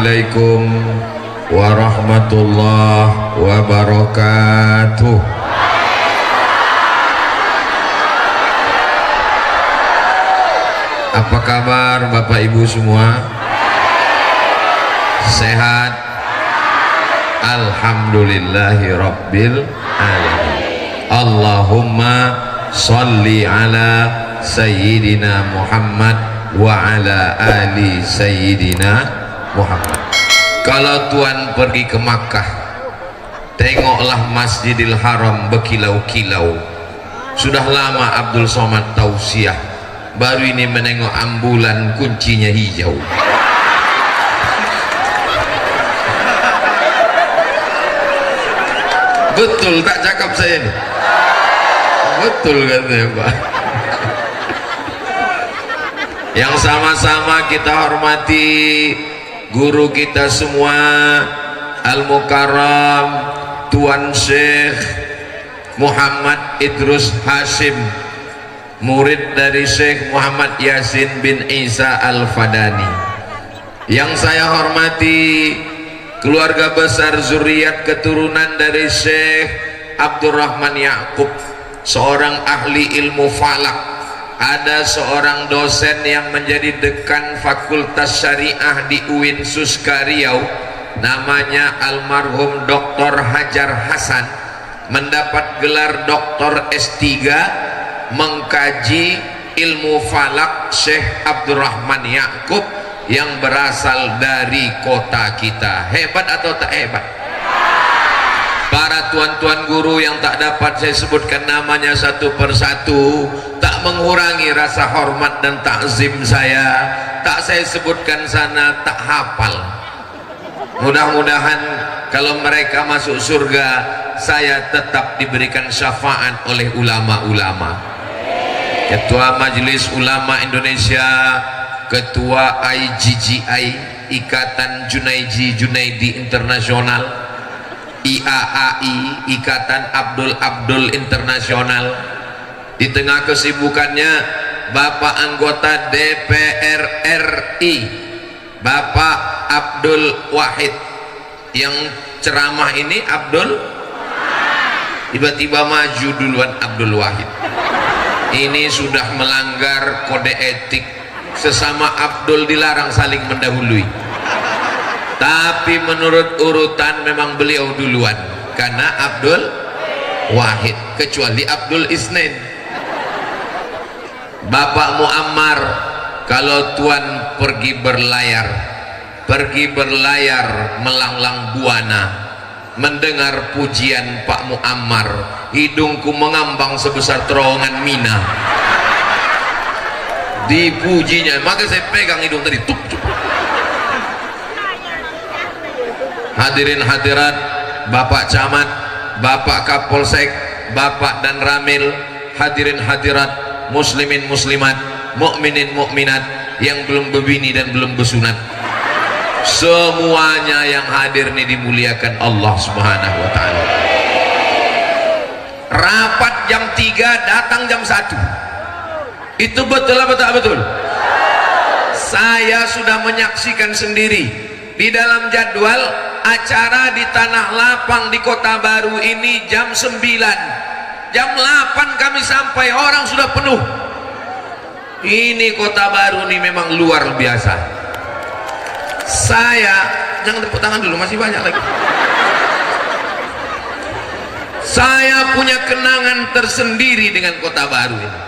Assalamualaikum warahmatullahi wabarakatuh. Apa kabar Bapak Ibu semua? Sehat? Alhamdulillahi Rabbil Alamin. Allahumma salli ala Sayyidina Muhammad wa ala ali Sayyidina Muhammad. Kalau Tuhan pergi ke Makkah, tengoklah Masjidil Haram berkilau-kilau. Sudah lama Abdul Somad tausiah, baru ini menengok ambulan kuncinya hijau. Betul tak cakap saya ini? Betul katanya Pak. Yang sama-sama kita hormati guru kita semua, Al-Mukarram Tuan Syekh Muhammad Idrus Hashim, murid dari Syekh Muhammad Yasin bin Isa Al-Fadani. Yang saya hormati keluarga besar zuriat keturunan dari Syekh Abdurrahman Ya'qub, seorang ahli ilmu falak. Ada seorang dosen yang menjadi dekan Fakultas Syariah di UIN Suska Riau, namanya almarhum Dr. Hajar Hasan, mendapat gelar Dr. S3 mengkaji ilmu falak Syekh Abdurrahman Ya'qub yang berasal dari kota kita. Hebat atau tak hebat? Para tuan-tuan guru yang tak dapat saya sebutkan namanya satu persatu, tak mengurangi rasa hormat dan takzim saya. Tak saya sebutkan sana, tak hafal. Mudah-mudahan kalau mereka masuk surga, saya tetap diberikan syafaat oleh ulama-ulama. Ketua Majelis Ulama Indonesia, Ketua IGGI, Ikatan Junaidi Internasional, IAAI, Ikatan Abdul Internasional. Di tengah kesibukannya, Bapak anggota DPR RI, Bapak Abdul Wahid, yang ceramah ini Abdul, tiba-tiba maju duluan Abdul Wahid. Ini sudah melanggar kode etik. Sesama Abdul dilarang saling mendahului, tapi menurut urutan memang beliau duluan karena Abdul Wahid, kecuali Abdul Isnin. Bapak Muammar, kalau Tuan pergi berlayar melanglang buana, mendengar pujian Pak Muammar, hidungku mengambang sebesar terowongan Mina. Dipujinya, maka saya pegang hidung tadi, tup. Hadirin hadirat, Bapak Camat, Bapak Kapolsek, Bapak dan Ramil, hadirin hadirat, muslimin muslimat, mukminin mukminat yang belum berbini dan belum bersunat, semuanya yang hadir ini dimuliakan Allah Subhanahu wa ta'ala. Rapat jam 3, datang jam 1. Itu betul apa tak betul? Saya sudah menyaksikan sendiri di dalam jadwal acara di Tanah Lapang di Kota Baru ini jam 9. Jam 8 kami sampai, orang sudah penuh. Ini Kota Baru ini memang luar biasa. Saya, jangan tepuk tangan dulu, masih banyak lagi. Saya punya kenangan tersendiri dengan Kota Baru ini.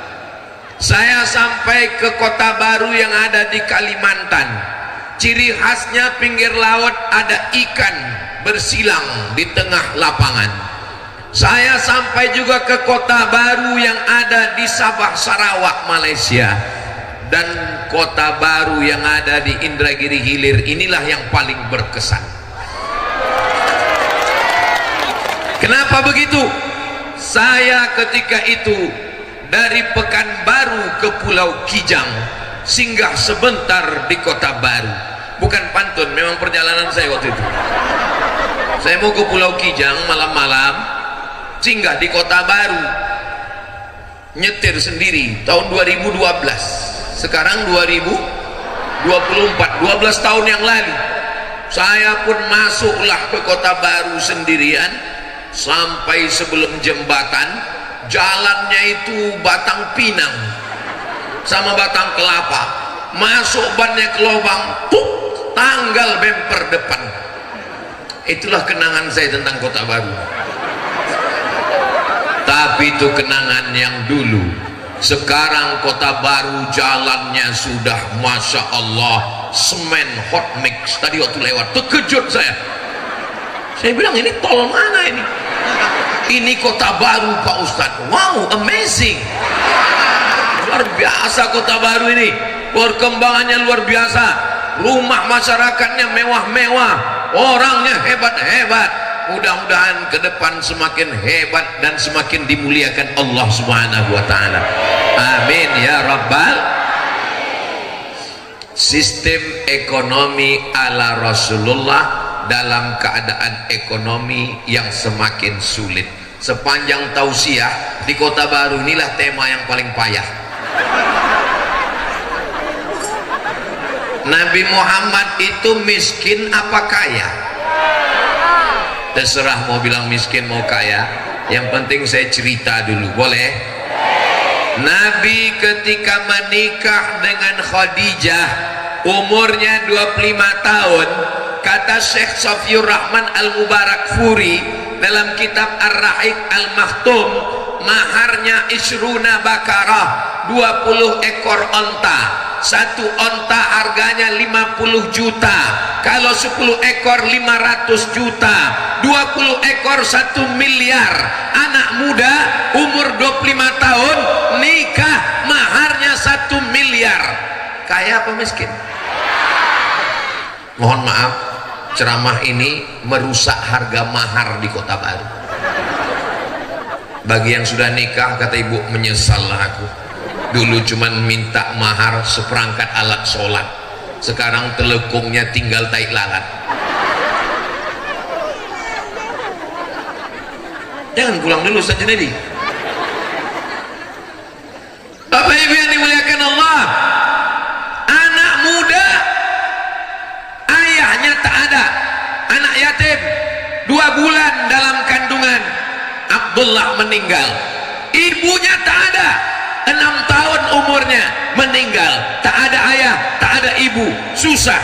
Saya sampai ke Kota Baru yang ada di Kalimantan. Ciri khasnya pinggir laut ada ikan bersilang di tengah lapangan. Saya sampai juga ke Kota Baru yang ada di Sabah Sarawak Malaysia, dan Kota Baru yang ada di Indragiri Hilir inilah yang paling berkesan. Kenapa begitu? Saya ketika itu dari Pekanbaru ke Pulau Kijang, singgah sebentar di Kota Baru. Bukan pantun, memang perjalanan saya waktu itu. Saya mau ke Pulau Kijang malam-malam, singgah di Kota Baru, nyetir sendiri tahun 2012. Sekarang 2024, 12 tahun yang lalu Saya pun masuklah ke Kota Baru sendirian. Sampai sebelum jembatan, jalannya itu batang pinang sama batang kelapa. Masuk bannya ke lubang, tuh, tanggal bemper depan. Itulah kenangan saya tentang Kota Baru. Tapi itu kenangan yang dulu. Sekarang Kota Baru jalannya sudah Masya Allah, semen hot mix. Tadi waktu lewat terkejut saya bilang ini tol mana ini? Ini Kota Baru Pak Ustadz. Wow, amazing, luar biasa Kota Baru ini, perkembangannya luar biasa. Rumah masyarakatnya mewah-mewah, orangnya hebat-hebat. Mudah-mudahan ke depan semakin hebat dan semakin dimuliakan Allah Subhanahu wa taala. Amin ya rabbal. Sistem ekonomi ala Rasulullah dalam keadaan ekonomi yang semakin sulit. Sepanjang tausiah di Kota Baru inilah tema yang paling payah. Nabi Muhammad itu miskin apa kaya? Terserah mau bilang miskin mau kaya, yang penting saya cerita dulu, boleh? Nabi ketika menikah dengan Khadijah umurnya 25 tahun, kata Syekh Safiur Rahman Al-Mubarakfuri dalam kitab Ar-Rahiq Al-Maktum, maharnya isruna bakarah, 20 ekor onta. Satu onta harganya 50 juta. Kalau 10 ekor 500 juta. 20 ekor 1 miliar. Anak muda umur 25 tahun nikah maharnya 1 miliar. Kaya apa miskin? Mohon maaf, ceramah ini merusak harga mahar di Kota Baru. Bagi yang sudah nikah, kata ibu, menyesallah aku. Dulu cuman minta mahar seperangkat alat sholat, sekarang telekungnya tinggal tai lalat. Jangan pulang dulu Ustaz Junaidi. Bapak Ibu yang dimuliakan Allah, anak muda ayahnya tak ada, anak yatim 2 bulan dalam kandungan, Abdullah meninggal. Ibunya tak ada, 6 tahun umurnya meninggal, tak ada ayah, tak ada ibu, susah.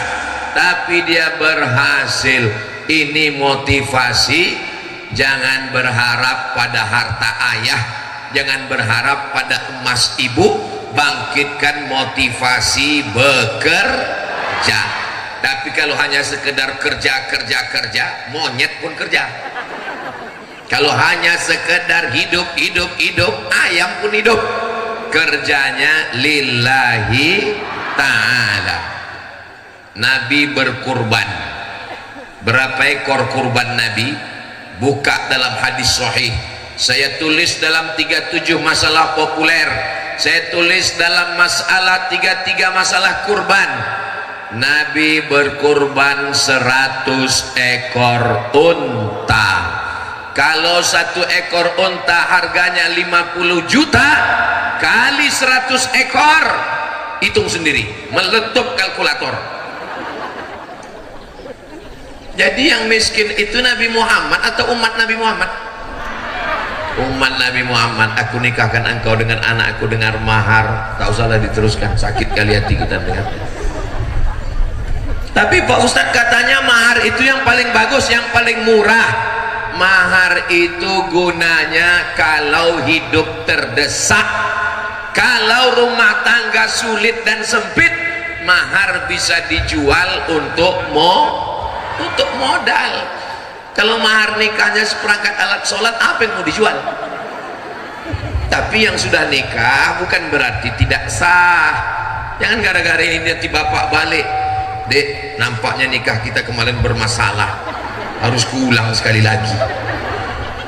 Tapi dia berhasil. Ini motivasi. Jangan berharap pada harta ayah, jangan berharap pada emas ibu. Bangkitkan motivasi bekerja. Tapi kalau hanya sekedar kerja, monyet pun kerja. Kalau hanya sekedar hidup, ayam pun hidup. Kerjanya lillahi ta'ala. Nabi berkurban. Berapa ekor kurban Nabi? Buka dalam hadis sahih. Saya tulis dalam 37 masalah populer. Saya tulis dalam masalah 33 masalah kurban. Nabi berkurban 100 ekor unta. Kalau 1 ekor unta harganya 50 juta kali 100 ekor, hitung sendiri, meletup kalkulator. Jadi yang miskin itu Nabi Muhammad atau umat Nabi Muhammad? Umat Nabi Muhammad. Aku nikahkan engkau dengan anakku dengan mahar. Tak usahlah diteruskan, sakit kali hati kita dengar. Tapi Pak Ustadz katanya mahar itu yang paling bagus, yang paling murah. Mahar itu gunanya kalau hidup terdesak, kalau rumah tangga sulit dan sempit, mahar bisa dijual untuk modal. Kalau mahar nikahnya seperangkat alat sholat, apa yang mau dijual? Tapi yang sudah nikah bukan berarti tidak sah. Jangan gara-gara ini nanti bapak balik, Dek, nampaknya nikah kita kemarin bermasalah, harus kuulang sekali lagi.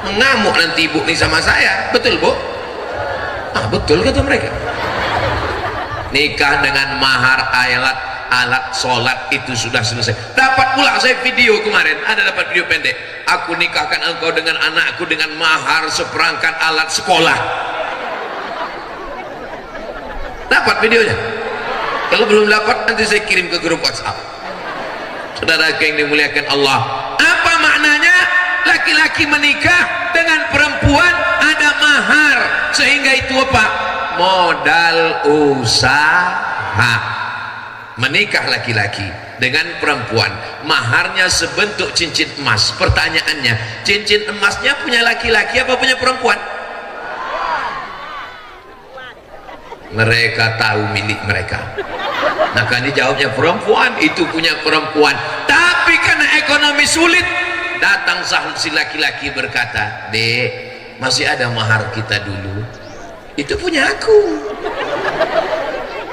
Mengamuk nanti ibu nih sama saya. Betul Bu? Betul kata mereka. Nikah dengan mahar alat sholat itu sudah selesai. Dapat pula saya video kemarin, ada dapat video pendek. Aku nikahkan engkau dengan anakku dengan mahar seperangkat alat sekolah. Dapat videonya? Kalau belum dapat nanti saya kirim ke grup WhatsApp. Saudara yang dimuliakan Allah, apa maknanya laki-laki menikah dengan perempuan ada mahar, sehingga itu apa? Modal usaha. Menikah laki-laki dengan perempuan, maharnya sebentuk cincin emas. Pertanyaannya, cincin emasnya punya laki-laki apa punya perempuan? Mereka tahu milik mereka. Nah kan dijawabnya perempuan, itu punya perempuan. Tapi karena ekonomi sulit, datang si laki-laki berkata, "Dek, masih ada mahar kita dulu, itu punya aku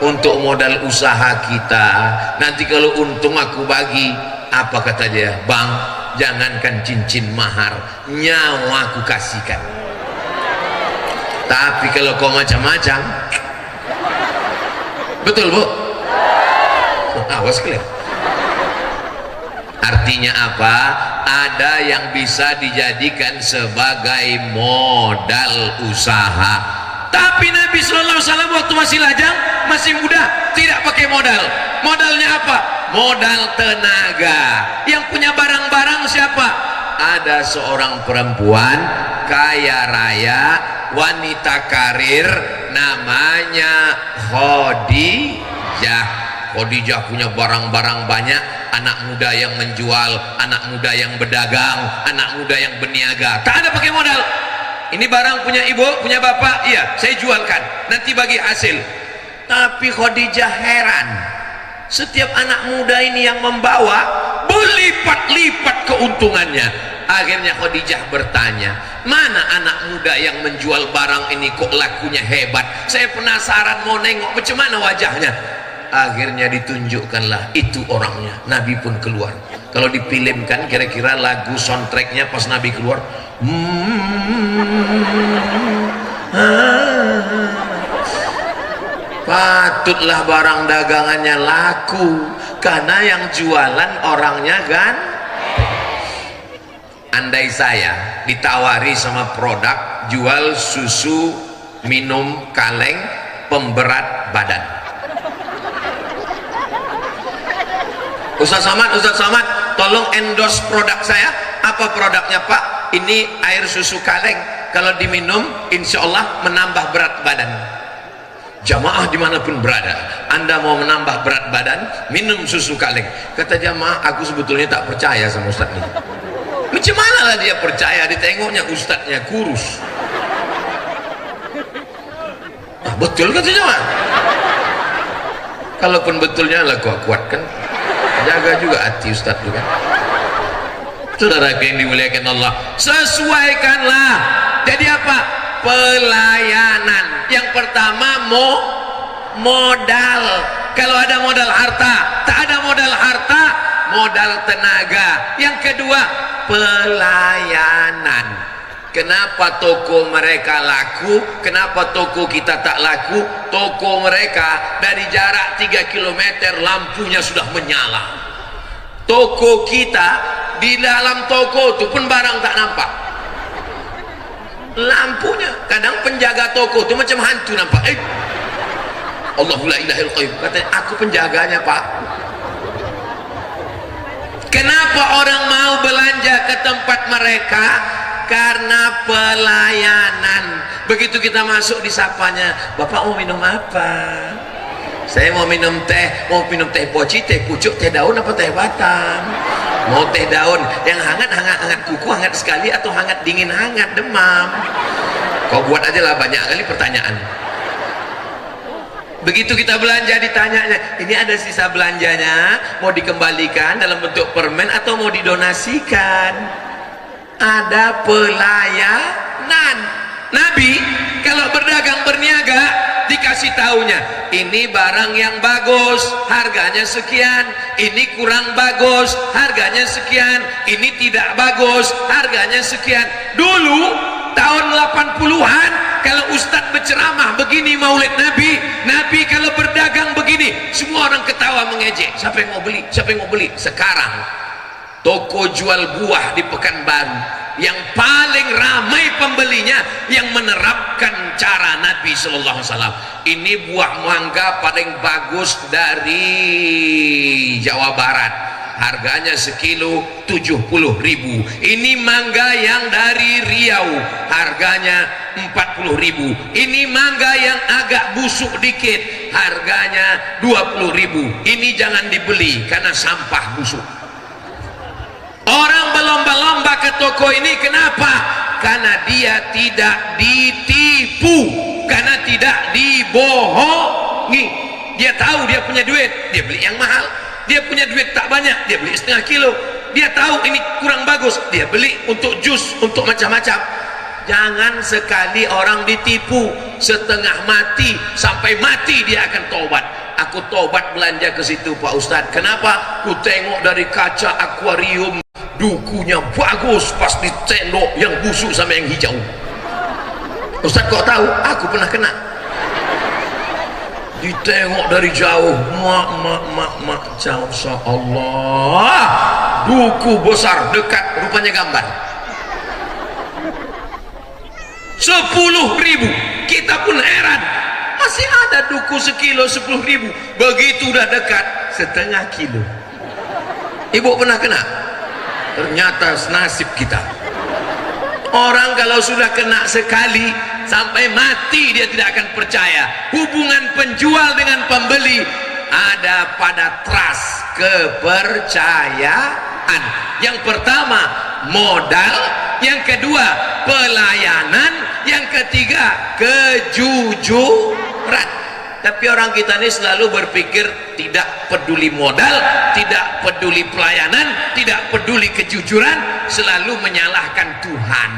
untuk modal usaha kita, nanti kalau untung aku bagi." Apa kata dia? "Bang, jangankan cincin mahar, nyawa aku kasihkan, tapi kalau kau macam-macam." Betul Bu? Awas kalian. Artinya apa? Ada yang bisa dijadikan sebagai modal usaha. Tapi Nabi Sallallahu Alaihi Wasallam waktu masih lajang, masih muda, tidak pakai modal. Modalnya apa? Modal tenaga. Yang punya barang-barang siapa? Ada seorang perempuan kaya raya, wanita karir, namanya Khadijah. Khadijah punya barang-barang banyak, anak muda yang menjual, anak muda yang berdagang, anak muda yang berniaga. Tak ada pakai modal. Ini barang punya ibu, punya bapak, iya saya jualkan, nanti bagi hasil. Tapi Khadijah heran, setiap anak muda ini yang membawa berlipat-lipat keuntungannya. Akhirnya Khadijah bertanya, "Mana anak muda yang menjual barang ini kok lakunya hebat? Saya penasaran mau nengok macam mana wajahnya." Akhirnya ditunjukkanlah itu orangnya. Nabi pun keluar. Kalau difilmkan kira-kira lagu soundtracknya pas Nabi keluar, patutlah barang dagangannya laku, karena yang jualan orangnya kan. Andai saya ditawari sama produk jual susu minum kaleng pemberat badan, Ustaz Somad, tolong endorse produk saya. Apa produknya Pak? Ini air susu kaleng, kalau diminum insya Allah menambah berat badan. Jamaah dimanapun berada, Anda mau menambah berat badan, minum susu kaleng. Kata jamaah, aku sebetulnya tak percaya sama Ustaz ini. Macam mana lah dia percaya, ditengoknya Ustaznya kurus. Betul kata jamaah. Kalaupun betulnya lah kuat-kuatkan, jaga juga hati Ustaz juga. Saudara yang dimuliakan Allah, sesuaikanlah. Jadi apa? Pelayanan. Yang pertama modal. Kalau ada modal harta, tak ada modal harta, modal tenaga. Yang kedua, pelayanan. Kenapa toko mereka laku, kenapa toko kita tak laku? Toko mereka dari jarak 3 km lampunya sudah menyala. Toko kita, di dalam toko itu pun barang tak nampak, lampunya. Kadang penjaga toko itu macam hantu nampak. Allahu la ilaha illallah, katanya aku penjaganya Pak. Kenapa orang mau belanja ke tempat mereka? Karena pelayanan. Begitu kita masuk disapanya, "Bapak mau minum apa?" "Saya mau minum teh." "Mau minum teh poci, teh pucuk, teh daun apa teh batang?" "Mau teh daun yang hangat kuku, hangat sekali atau hangat dingin hangat demam?" Kau buat aja lah banyak kali pertanyaan. Begitu kita belanja ditanyanya, "Ini ada sisa belanjanya, mau dikembalikan dalam bentuk permen atau mau didonasikan?" Ada pelayanan. Nabi kalau berdagang berniaga dikasih taunya, ini barang yang bagus harganya sekian, ini kurang bagus harganya sekian, ini tidak bagus harganya sekian. Dulu tahun 80-an kalau Ustadz berceramah begini maulid Nabi, Nabi kalau berdagang begini, semua orang ketawa mengejek. Siapa yang mau beli? Siapa yang mau beli? Sekarang toko jual buah di Pekanbaru yang paling ramai pembelinya yang menerapkan cara Nabi Sallallahu Alaihi Wasallam. Ini buah mangga paling bagus dari Jawa Barat, harganya sekilo 70.000. Ini mangga yang dari Riau, harganya 40.000. Ini mangga yang agak busuk dikit, harganya 20.000. Ini jangan dibeli karena sampah busuk. Orang berlomba-lomba ke toko ini kenapa? Karena dia tidak ditipu, karena tidak dibohongi. Dia tahu dia punya duit, dia beli yang mahal. Dia punya duit tak banyak, dia beli setengah kilo. Dia tahu ini kurang bagus, dia beli untuk jus, untuk macam-macam. Jangan sekali orang ditipu setengah mati, sampai mati dia akan tobat. Aku tobat belanja ke situ Pak Ustadz. Kenapa? Ku tengok dari kaca akuarium, dukunya bagus, pas ditendok yang busuk sama yang hijau. Ustadz kok tahu? Aku pernah kena. Ditengok dari jauh, mak jauh, Allah, duku besar dekat, rupanya gambar 10.000. Kita pun heran, masih ada duku sekilo 10.000, begitu udah dekat setengah kilo. Ibu pernah kena? Ternyata nasib kita. Orang kalau sudah kena sekali sampai mati dia tidak akan percaya. Hubungan penjual dengan pembeli ada pada trust, kepercayaan. Yang pertama modal, yang kedua pelayanan, yang ketiga kejujuran. Tapi orang kita ini selalu berpikir tidak peduli modal, tidak peduli pelayanan, tidak peduli kejujuran, selalu menyalahkan Tuhan.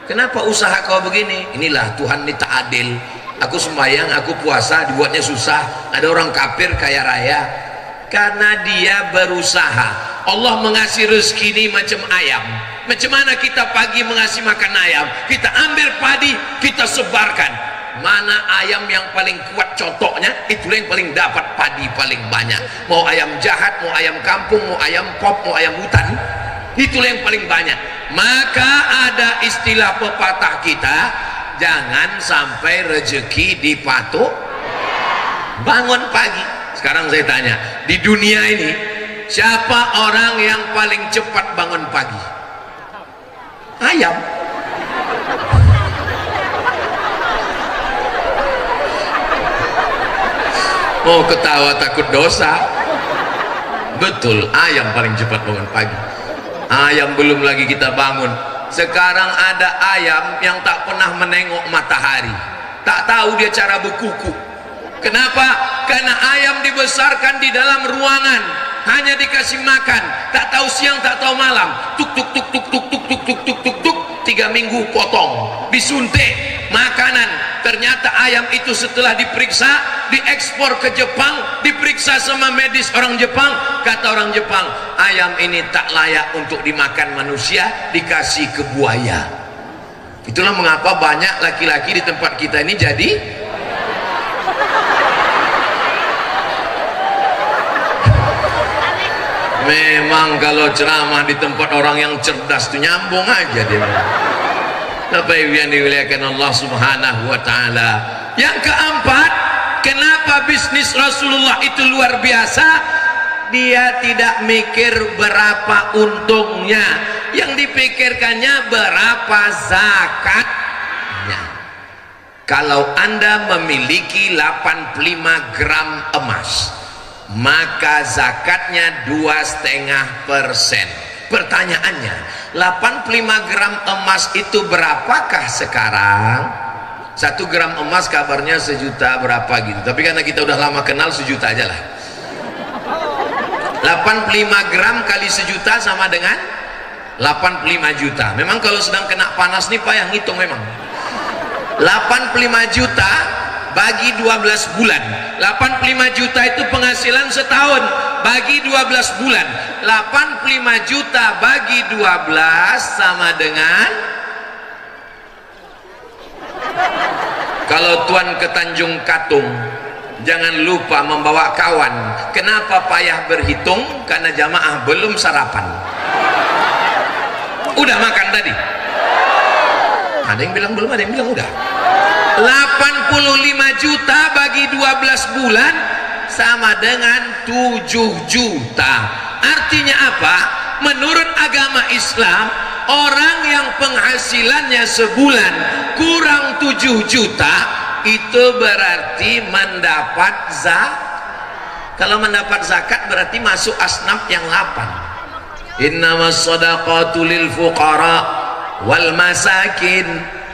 Kenapa usaha kau begini? Inilah Tuhan ini tak adil. Aku sembahyang, aku puasa, dibuatnya susah. Ada orang kafir kaya raya. Karena dia berusaha. Allah mengasih rezeki ini macam ayam. Macam mana kita pagi mengasih makan ayam? Kita ambil padi, kita sebarkan. Mana ayam yang paling kuat cotoknya, itulah yang paling dapat padi paling banyak. Mau ayam jahat, mau ayam kampung, mau ayam pop, mau ayam hutan, itulah yang paling banyak. Maka ada istilah pepatah kita, jangan sampai rezeki dipatok bangun pagi. Sekarang saya tanya, di dunia ini siapa orang yang paling cepat bangun pagi? Ayam. Mau ketawa takut dosa. Betul, ayam paling cepat bangun pagi. Ayam belum lagi kita bangun. Sekarang ada ayam yang tak pernah menengok matahari, tak tahu dia cara berkuku. Kenapa? Karena ayam dibesarkan di dalam ruangan, hanya dikasih makan, tak tahu siang tak tahu malam. Tuk tuk tuk tuk tuk tuk tuk tuk tuk tuk tuk. 3 minggu potong, disuntik makanan. Ternyata ayam itu setelah diperiksa, diekspor ke Jepang, diperiksa sama medis orang Jepang. Kata orang Jepang, ayam ini tak layak untuk dimakan manusia, dikasih ke buaya. Itulah mengapa banyak laki-laki di tempat kita ini jadi memang kalau ceramah di tempat orang yang cerdas itu nyambung aja dia. Bapak Ibu yang dimuliakan Allah Subhanahu wa taala. Yang keempat, kenapa bisnis Rasulullah itu luar biasa? Dia tidak mikir berapa untungnya, yang dipikirkannya berapa zakatnya. Kalau Anda memiliki 85 gram emas, maka zakatnya 2,5%. Pertanyaannya, 85 gram emas itu berapakah sekarang? 1 gram emas kabarnya 1 juta berapa gitu, tapi karena kita udah lama kenal 1 juta aja lah. 85 gram kali 1 juta sama dengan 85 juta. Memang kalau sedang kena panas nih Pak yang ngitung memang 85 juta bagi 12 bulan. 85 juta itu penghasilan setahun, bagi 12 bulan. 85 juta bagi 12 sama dengan, kalau Tuan ke Tanjung Katung jangan lupa membawa kawan. Kenapa payah berhitung? Karena jamaah belum sarapan. Udah makan tadi? Ada yang bilang belum, ada yang bilang udah. 85 juta bagi 12 bulan sama dengan 7 juta. Artinya apa? Menurut agama Islam, orang yang penghasilannya sebulan kurang 7 juta itu berarti mendapat zakat. Kalau mendapat zakat berarti masuk asnaf yang 8. Innamas shadaqatu lil fuqara wal masakin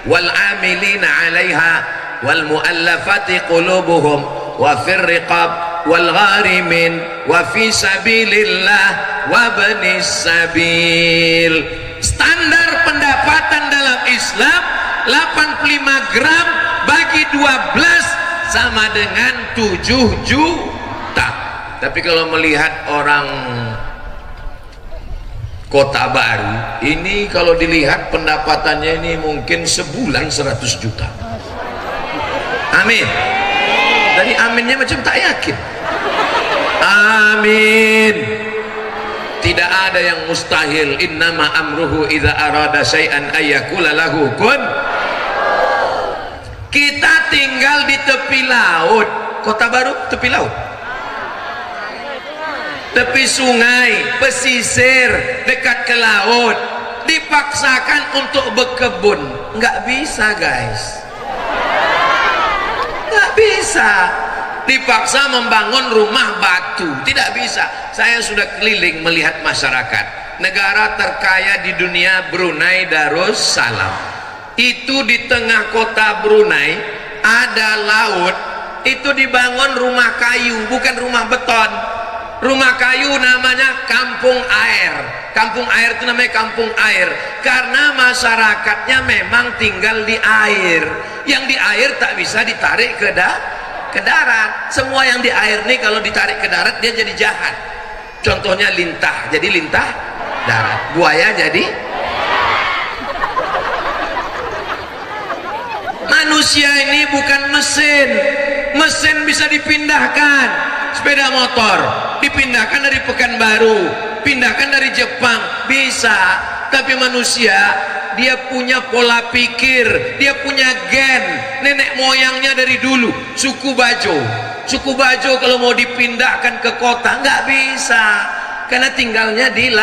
wal amilina 'alaiha wal muallafati qulubuhum wa fir riqab wal gharimin wa fi sabilillah wa banis sabil. Standar pendapatan dalam Islam 85 gram bagi 12 sama dengan 7 juta. Tapi kalau melihat orang Kota Baru ini, kalau dilihat pendapatannya ini mungkin sebulan 100 juta. Amin. Dari aminnya macam tak yakin. Amin. Tidak ada yang mustahil. Innama amruhu idza arada syai'an ayyakula lahu kun. Kita tinggal di tepi laut. Kota Baru tepi laut, tepi sungai, pesisir, dekat ke laut. Dipaksakan untuk berkebun, nggak bisa guys, nggak bisa. Dipaksa membangun rumah batu, tidak bisa. Saya sudah keliling melihat masyarakat. Negara terkaya di dunia Brunei Darussalam, itu di tengah kota Brunei ada laut, itu dibangun rumah kayu, bukan rumah beton. Rumah kayu namanya kampung air. Kampung air itu namanya kampung air karena masyarakatnya memang tinggal di air. Yang di air tak bisa ditarik ke darat. Semua yang di air nih kalau ditarik ke darat dia jadi jahat. Contohnya lintah, jadi lintah darat. Buaya jadi. Manusia ini bukan mesin. Mesin bisa dipindahkan. Sepeda motor dipindahkan dari Pekanbaru, pindahkan dari Jepang, bisa. Tapi manusia, dia punya pola pikir, dia punya gen. Nenek moyangnya dari dulu suku Bajo. Suku Bajo kalau mau dipindahkan ke kota nggak bisa, karena tinggalnya di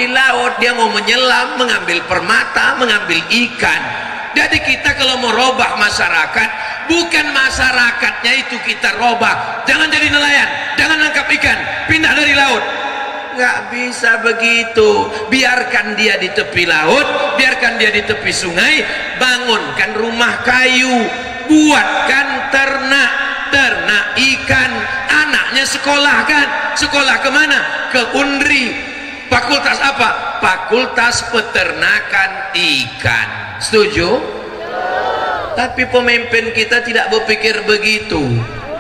laut. Dia mau menyelam, mengambil permata, mengambil ikan. Jadi kita kalau mau robah masyarakat, bukan masyarakatnya itu kita robah. Jangan jadi nelayan, jangan nangkap ikan, pindah dari laut. Nggak bisa begitu. Biarkan dia di tepi laut, biarkan dia di tepi sungai. Bangunkan rumah kayu, buatkan ternak ikan, anaknya sekolahkan. Sekolah kemana? Ke Undri. Fakultas apa? Fakultas peternakan ikan. Setuju? Tapi pemimpin kita tidak berpikir begitu.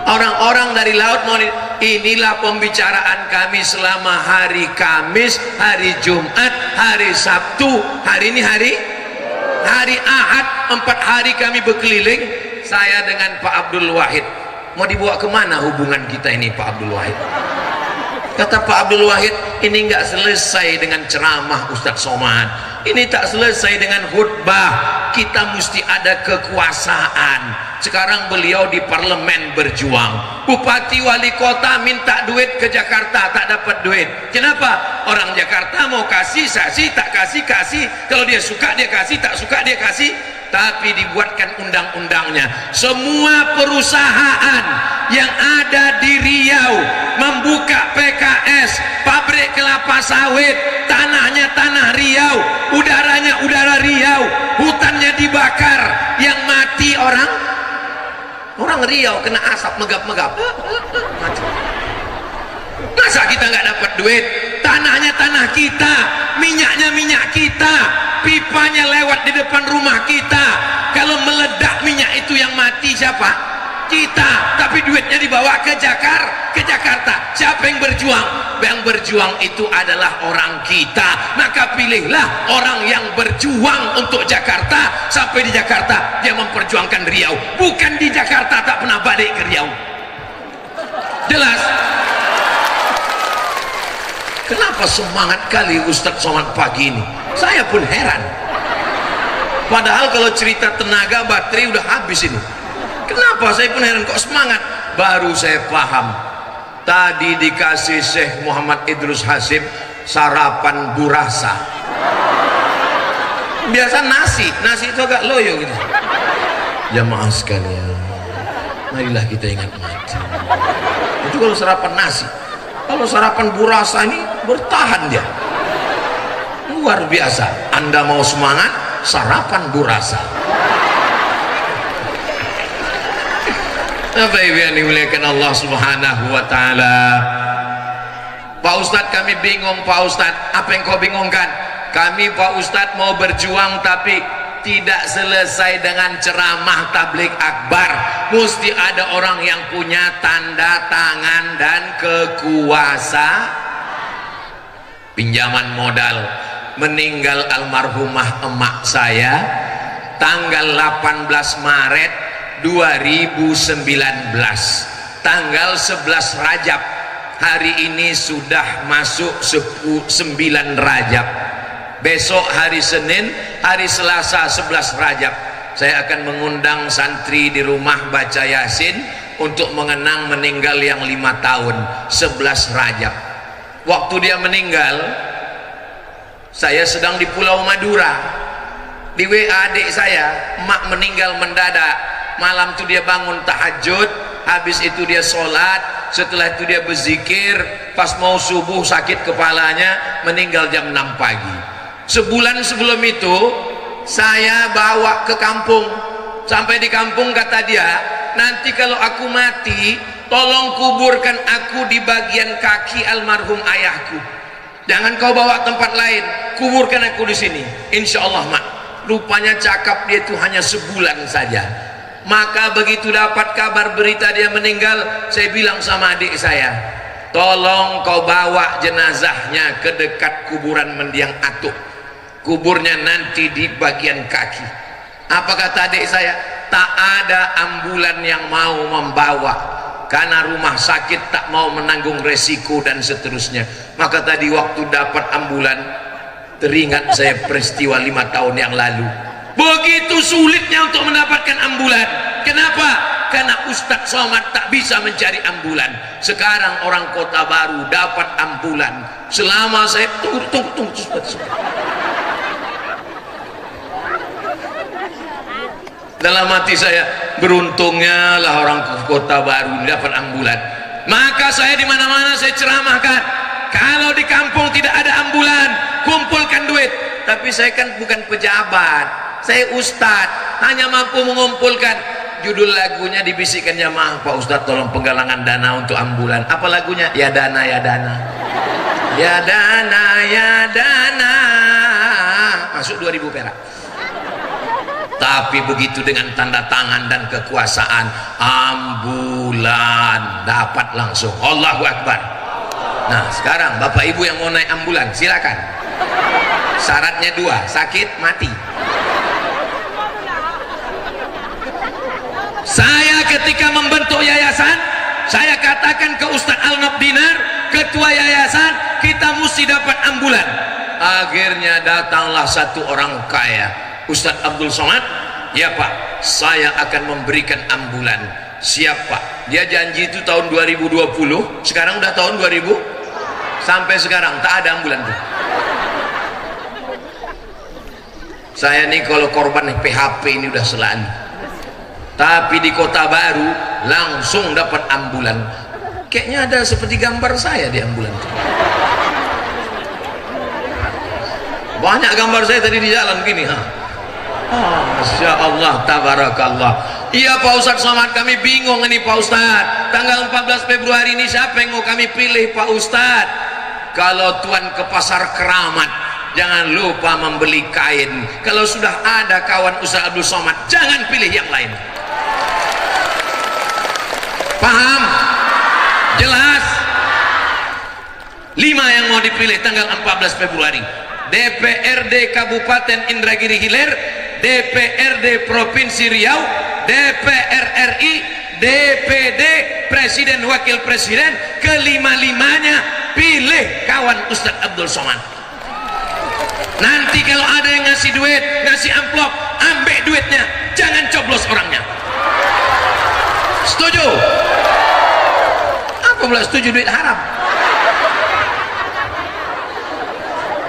Orang-orang dari laut mau, inilah pembicaraan kami selama hari Kamis, hari Jumat, hari Sabtu, hari ini hari Ahad. 4 hari kami berkeliling, saya dengan Pak Abdul Wahid. Mau dibawa kemana hubungan kita ini Pak Abdul Wahid? Kata Pak Abdul Wahid, ini nggak selesai dengan ceramah Ustadz Somad, ini tak selesai dengan khutbah, kita mesti ada kekuasaan. Sekarang beliau di parlemen berjuang, bupati wali kota minta duit ke Jakarta, tak dapat duit. Kenapa? Orang Jakarta mau kasih, tak kasih. Kalau dia suka dia kasih, tak suka dia kasih. Tapi dibuatkan undang-undangnya, semua perusahaan yang ada di Riau membuka PKS, pabrik kelapa sawit, tanahnya tanah Riau, udaranya udara Riau, hutannya dibakar, yang mati orang Riau kena asap megap-megap. Masa kita nggak dapat duit? Tanahnya tanah kita, minyaknya minyak kita, pipanya lewat di depan rumah kita. Kalau meledak minyak itu yang mati siapa? Kita. Tapi duitnya dibawa ke Jakarta. Siapa yang berjuang? Yang berjuang itu adalah orang kita. Maka pilihlah orang yang berjuang untuk Jakarta. Sampai di Jakarta dia memperjuangkan Riau, bukan di Jakarta tak pernah balik ke Riau. Jelas? Kenapa semangat kali Ustadz Somad pagi ini? Saya pun heran. Padahal kalau cerita tenaga baterai udah habis ini. Kenapa saya pun heran kok semangat? Baru saya paham. Tadi dikasih Syekh Muhammad Idrus Hasim sarapan burasa. Biasa nasi itu agak loyo gitu. Jamaah sekalian, marilah kita ingat mati. Itu kalau sarapan nasi. Kalau sarapan burasa ini bertahan dia. Luar biasa. Anda mau semangat, sarapan burasa. Apa yang dimuliakan Allah Subhanahu wa taala. Pak Ustadz, kami bingung Pak Ustadz. Apa yang kau bingungkan? Kami Pak Ustadz mau berjuang tapi tidak selesai dengan ceramah tabligh akbar. Mesti ada orang yang punya tanda tangan dan kekuasaan. Pinjaman modal. Meninggal almarhumah emak saya tanggal 18 Maret 2019, tanggal 11 Rajab. Hari ini sudah masuk 9 Rajab. Besok hari Senin, hari Selasa 11 Rajab, saya akan mengundang santri di rumah baca Yasin untuk mengenang meninggal yang 5 tahun, 11 Rajab. Waktu dia meninggal, saya sedang di Pulau Madura. Di WA adik saya, emak meninggal mendadak. Malam itu dia bangun tahajud, habis itu dia sholat, setelah itu dia berzikir, pas mau subuh sakit kepalanya, meninggal jam 6 pagi. Sebulan sebelum itu saya bawa ke kampung. Sampai di kampung kata dia, nanti kalau aku mati tolong kuburkan aku di bagian kaki almarhum ayahku, jangan kau bawa tempat lain, kuburkan aku di sini, insya Allah mak. Rupanya cakap dia itu hanya sebulan saja. Maka begitu dapat kabar berita dia meninggal, saya bilang sama adik saya, tolong kau bawa jenazahnya ke dekat kuburan Mendiang Atuk, kuburnya nanti di bagian kaki. Apa kata adik saya? Tak ada ambulan yang mau membawa karena rumah sakit tak mau menanggung resiko dan seterusnya. Maka tadi waktu dapat ambulan, teringat saya peristiwa 5 tahun yang lalu. Begitu sulitnya untuk mendapatkan ambulan. Kenapa? Karena Ustadz Somad tak bisa mencari ambulan. Sekarang orang Kota Baru dapat ambulan. Selama saya tunggu. Dalam hati saya, beruntungnya lah orang Kota Baru dapat ambulan. Maka saya di mana-mana saya ceramahkan, kalau di kampung tidak ada ambulan, kumpulkan duit. Tapi saya kan bukan pejabat, saya ustadz, hanya mampu mengumpulkan. Judul lagunya dibisikkan jamaah, Pak Ustadz tolong penggalangan dana untuk ambulan. Apa lagunya? Ya dana, ya dana, ya dana, ya dana. Masuk 2.000 perak. Tapi begitu dengan tanda tangan dan kekuasaan, ambulan dapat langsung. Allahu Akbar. Nah sekarang bapak ibu yang mau naik ambulan silakan. Syaratnya 2, sakit mati. Saya ketika membentuk yayasan, saya katakan ke Ustadz Al-Nob Dinar, ketua yayasan, kita mesti dapat ambulan. Akhirnya datanglah satu orang kaya, Ustadz Abdul Somad. Ya Pak, saya akan memberikan ambulan. Siap Pak. Dia janji itu tahun 2020, sekarang udah tahun 2000, sampai sekarang tak ada ambulan tuh. Saya nih kalau korban PHP ini udah selalu, tapi di Kota Baru langsung dapat ambulan. Kayaknya ada seperti gambar saya di ambulan tuh. Banyak gambar saya tadi di jalan gini, Masya Allah, tabarakallah. Iya Pak Ustadz Somad, kami bingung ini Pak Ustadz. Tanggal 14 Februari ini siapa yang mau kami pilih Pak Ustadz? Kalau Tuan ke pasar Keramat, jangan lupa membeli kain. Kalau sudah ada kawan Ustadz Abdul Somad, jangan pilih yang lain. Paham? Jelas? 5 yang mau dipilih tanggal 14 Februari. DPRD Kabupaten Indragiri Hilir, DPRD Provinsi Riau, DPR RI, DPD, Presiden Wakil Presiden, kelima-limanya pilih kawan Ustadz Abdul Somad. Nanti kalau ada yang ngasih duit, ngasih amplop, ambil duitnya, jangan coblos orangnya. Setuju? Apa Aku pula setuju duit haram.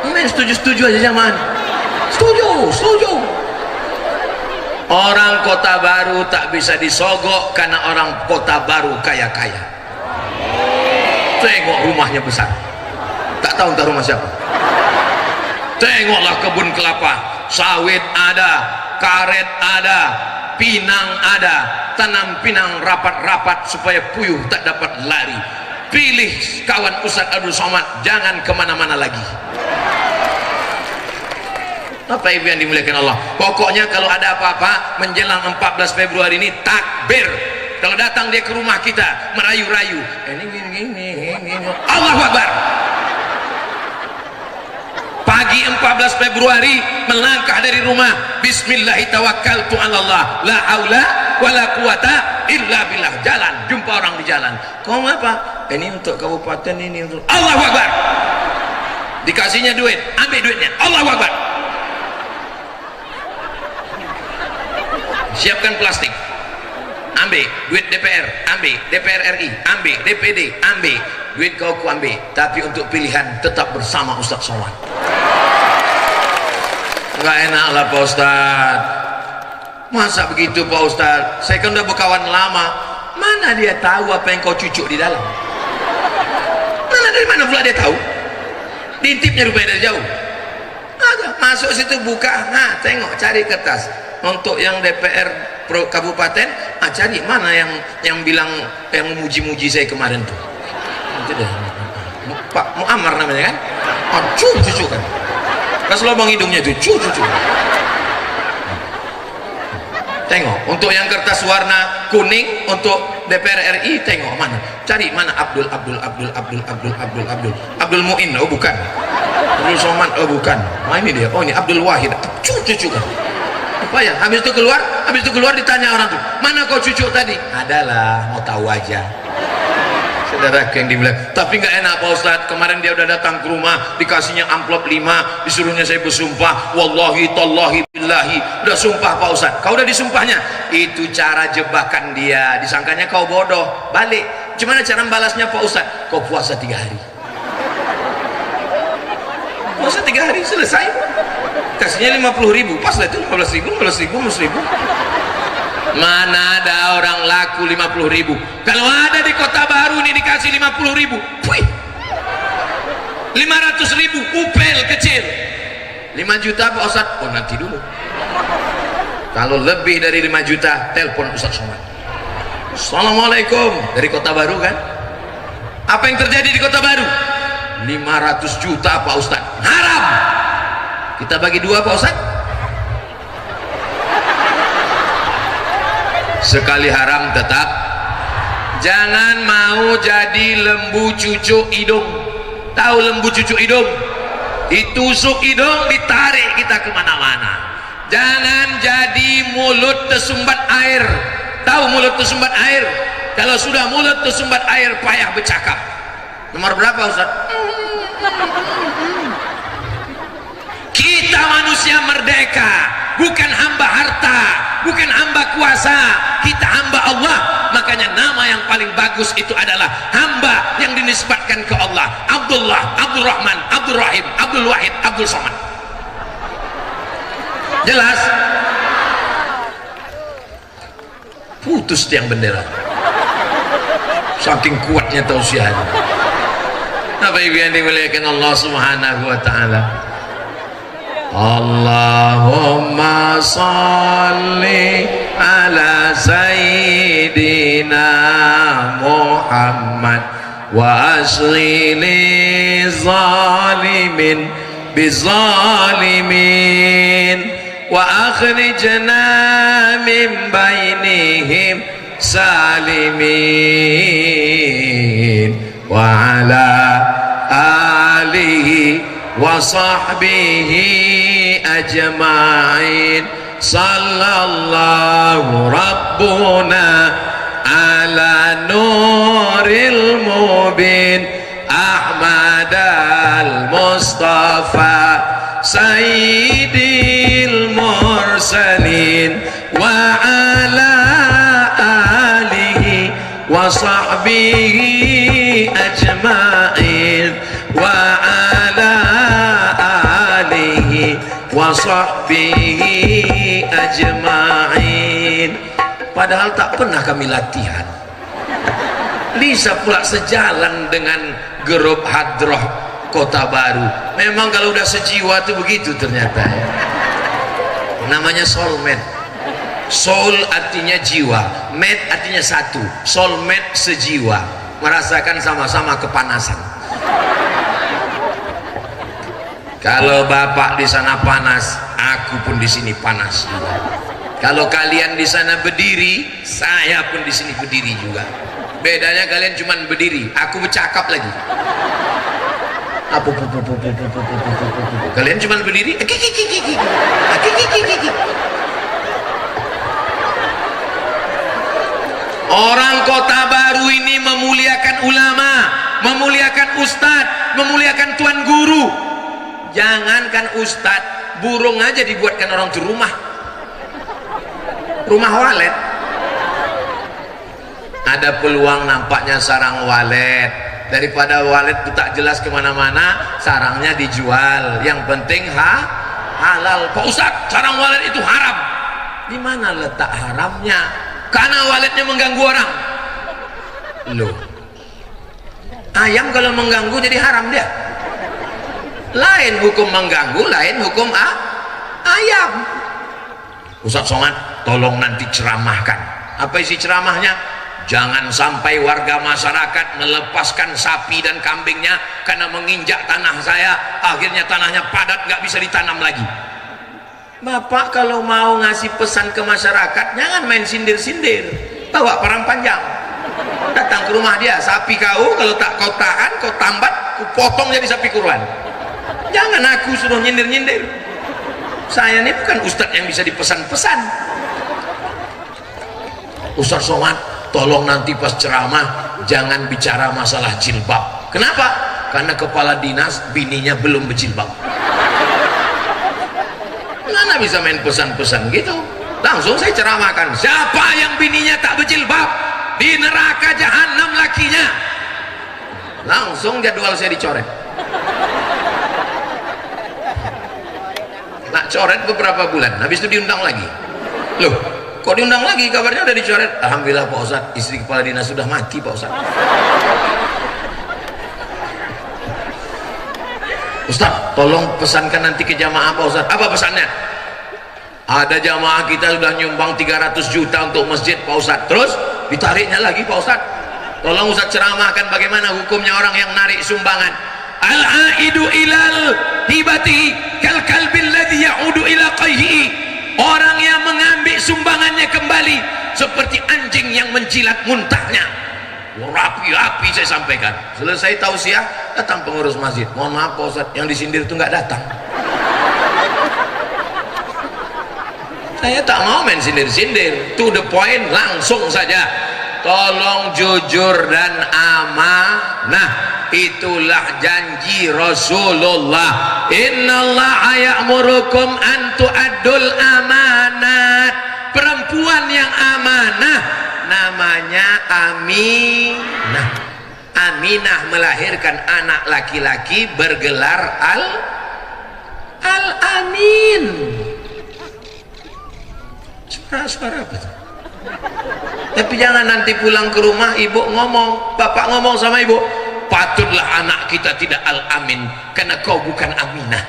Main setuju-setuju aja zaman. Setuju. Orang Kota Baru tak bisa disogok karena orang Kota Baru kaya-kaya. Tengok rumahnya besar. Tak tahu entah rumah siapa. Tengoklah kebun kelapa, sawit ada, karet ada, pinang ada, tanam pinang rapat-rapat supaya puyuh tak dapat lari. Pilih kawan Ustaz Abdul Somad, jangan kemana-mana lagi. Apa ibu yang dimuliakan Allah? Pokoknya kalau ada apa-apa menjelang 14 Februari ini takbir. Kalau datang dia ke rumah kita merayu-rayu, ini gini, Allahu Akbar. Pagi 14 Februari melangkah dari rumah, bismillahirrahmanirrahim, la haula wala quwata illa billah. Jalan, jumpa orang di jalan. Kau apa? Ini untuk kabupaten, ini untuk Allahu Akbar. Dikasihnya duit, ambil duitnya, Allahu Akbar. Siapkan plastik, ambil duit DPR, ambil DPR RI, ambil DPD, ambil duit kau ku ambil, tapi untuk pilihan tetap bersama Ustaz Somad. Enggak enak lah Pak Ustaz, masa begitu Pak Ustaz? Saya kan udah berkawan lama, mana dia tahu apa yang kau cucuk di dalam? Dari mana pula dia tahu? Diintipnya rupanya dari jauh. Masuk situ buka, nah tengok, cari kertas untuk yang DPR kabupaten, cari mana yang bilang, yang memuji-muji saya kemarin tuh. Itu deh, Pak Muammar namanya kan? Cucu kan? Pas lubang hidungnya itu cucu. Tengok untuk yang kertas warna kuning untuk DPR RI, tengok mana, cari mana Abdul Muin, oh bukan. Abdul Somad, oh bukan. Nah ini dia, oh ini Abdul Wahid, cucu kan. Apa ya? Habis itu keluar ditanya orang tuh, mana kau cucu tadi? Adalah, mau tahu aja. Saudara yang dibilang, tapi nggak enak Pak Ustadz. Kemarin dia udah datang ke rumah, dikasihnya amplop 5, disuruhnya saya bersumpah, wallahi tallahi billahi. Udah sumpah Pak Ustadz. Kau udah disumpahnya? Itu cara jebakan dia, disangkanya kau bodoh. Balik, gimana cara balasnya Pak Ustadz? Kau puasa 3 hari. Puasa 3 hari selesai, kasihnya 50.000, pas lah itu 15.000. Mana ada orang laku 50.000? Kalau ada di Kota Baru nih dikasih 50.000, 500.000 upel kecil, 5 juta Pak Ustaz. Oh nanti dulu, kalau lebih dari 5 juta telepon Ustaz Somad. Assalamualaikum, dari Kota Baru kan? Apa yang terjadi di Kota Baru? 500 juta Pak Ustaz, haram. Kita bagi 2 Pak Ustaz. Sekali haram tetap. Jangan mau jadi lembu cucuk hidung. Tahu lembu cucuk hidung? Ditusuk hidung, ditarik kita kemana-mana. Jangan jadi mulut tersumbat air. Tahu mulut tersumbat air? Kalau sudah mulut tersumbat air, payah bercakap. Nomor berapa Ustaz? Kita manusia merdeka, bukan hamba harta, bukan hamba kuasa, kita hamba Allah. Makanya nama yang paling bagus itu adalah hamba yang dinisbatkan ke Allah. Abdullah, Abdul Rahman, Abdul Rahim, Abdul Wahid, Abdul Somad. Jelas? Putus tiang bendera, saking kuatnya tausiah. Apa ibu yang dimuliakan Allah Subhanahu wa ta'ala? Allahumma salli ala sayyidina Muhammad wa asghili zalimin bizalimin wa akhrijna min bainihim salimin wa ala alihi wa sahbihi ajma'in. Sallallahu rabbuna ala nuril mubin Ahmad al-Mustafa sayyidil mursalin wa ala alihi wa sahbihi wa sahbihi ajma'in. Padahal tak pernah kami latihan. Bisa pula sejalan dengan grup hadroh Kota Baru. Memang kalau udah sejiwa tuh begitu ternyata ya. Namanya soulmate. Soul artinya jiwa, mate artinya satu, soulmate sejiwa, merasakan sama-sama kepanasan. Kalau bapak di sana panas, aku pun di sini panas juga. Kalau kalian di sana berdiri, saya pun di sini berdiri juga. Bedanya kalian cuma berdiri, aku bercakap lagi. Kalian cuma berdiri. Orang Kota Baru ini memuliakan ulama, memuliakan ustadz, memuliakan tuan guru. Jangankan ustadz, burung aja dibuatkan orang tuh rumah walet. Ada peluang nampaknya sarang walet, daripada walet itu tak jelas kemana-mana, sarangnya dijual. Yang penting halal. Pak Ustadz, sarang walet itu haram. Di mana letak haramnya? Karena waletnya mengganggu orang. Loh, ayam kalau mengganggu jadi haram dia. Lain hukum mengganggu, lain hukum ayam. Ustadz Somad, tolong nanti ceramahkan. Apa isi ceramahnya? Jangan sampai warga masyarakat melepaskan sapi dan kambingnya karena menginjak tanah saya, akhirnya tanahnya padat, nggak bisa ditanam lagi. Bapak kalau mau ngasih pesan ke masyarakat, jangan main sindir-sindir, bawa perang panjang, datang ke rumah dia, sapi kau kalau tak kau tahan, kau tambat, kau potong jadi sapi kurban. Jangan aku suruh nyindir-nyindir. Saya ini bukan ustadz yang bisa dipesan-pesan. Ustadz Somad, tolong nanti pas ceramah jangan bicara masalah jilbab. Kenapa? Karena kepala dinas bininya belum berjilbab. Mana bisa main pesan-pesan gitu? Langsung saya ceramahkan, siapa yang bininya tak berjilbab, di neraka jahanam lakinya. Langsung jadwal saya dicoret. Nak coret beberapa bulan, habis itu diundang lagi. Loh, kok diundang lagi? Kabarnya udah dicoret. Alhamdulillah Pak Ustadz, istri kepala dinas sudah mati Pak Ustadz. Ustadz, tolong pesankan nanti ke jamaah Pak Ustadz. Apa pesannya? Ada jamaah kita sudah nyumbang 300 juta untuk masjid Pak Ustadz. Terus ditariknya lagi Pak Ustadz. Tolong Ustadz ceramahkan bagaimana hukumnya orang yang narik sumbangan. Al-aidu ilal hibati kal kalbil ladzi ya'udu ila qayhi. Orang yang mengambil sumbangannya kembali seperti anjing yang menjilat muntahnya. Rapi-rapi saya sampaikan. Selesai tausiah, datang pengurus masjid. Mohon maaf Pak Ustadz, yang disindir itu nggak datang. Saya tak mau main sindir-sindir, to the point, langsung saja. Tolong jujur dan amanah, itulah janji Rasulullah. Innallaha ya'murukum an tu'addul amanat. Perempuan yang amanah namanya Aminah. Aminah melahirkan anak laki-laki bergelar Al-Amin. Suara apa tuh? Tapi jangan nanti pulang ke rumah ibu ngomong, bapak ngomong sama ibu, patutlah anak kita tidak Al-Amin karena kau bukan Aminah.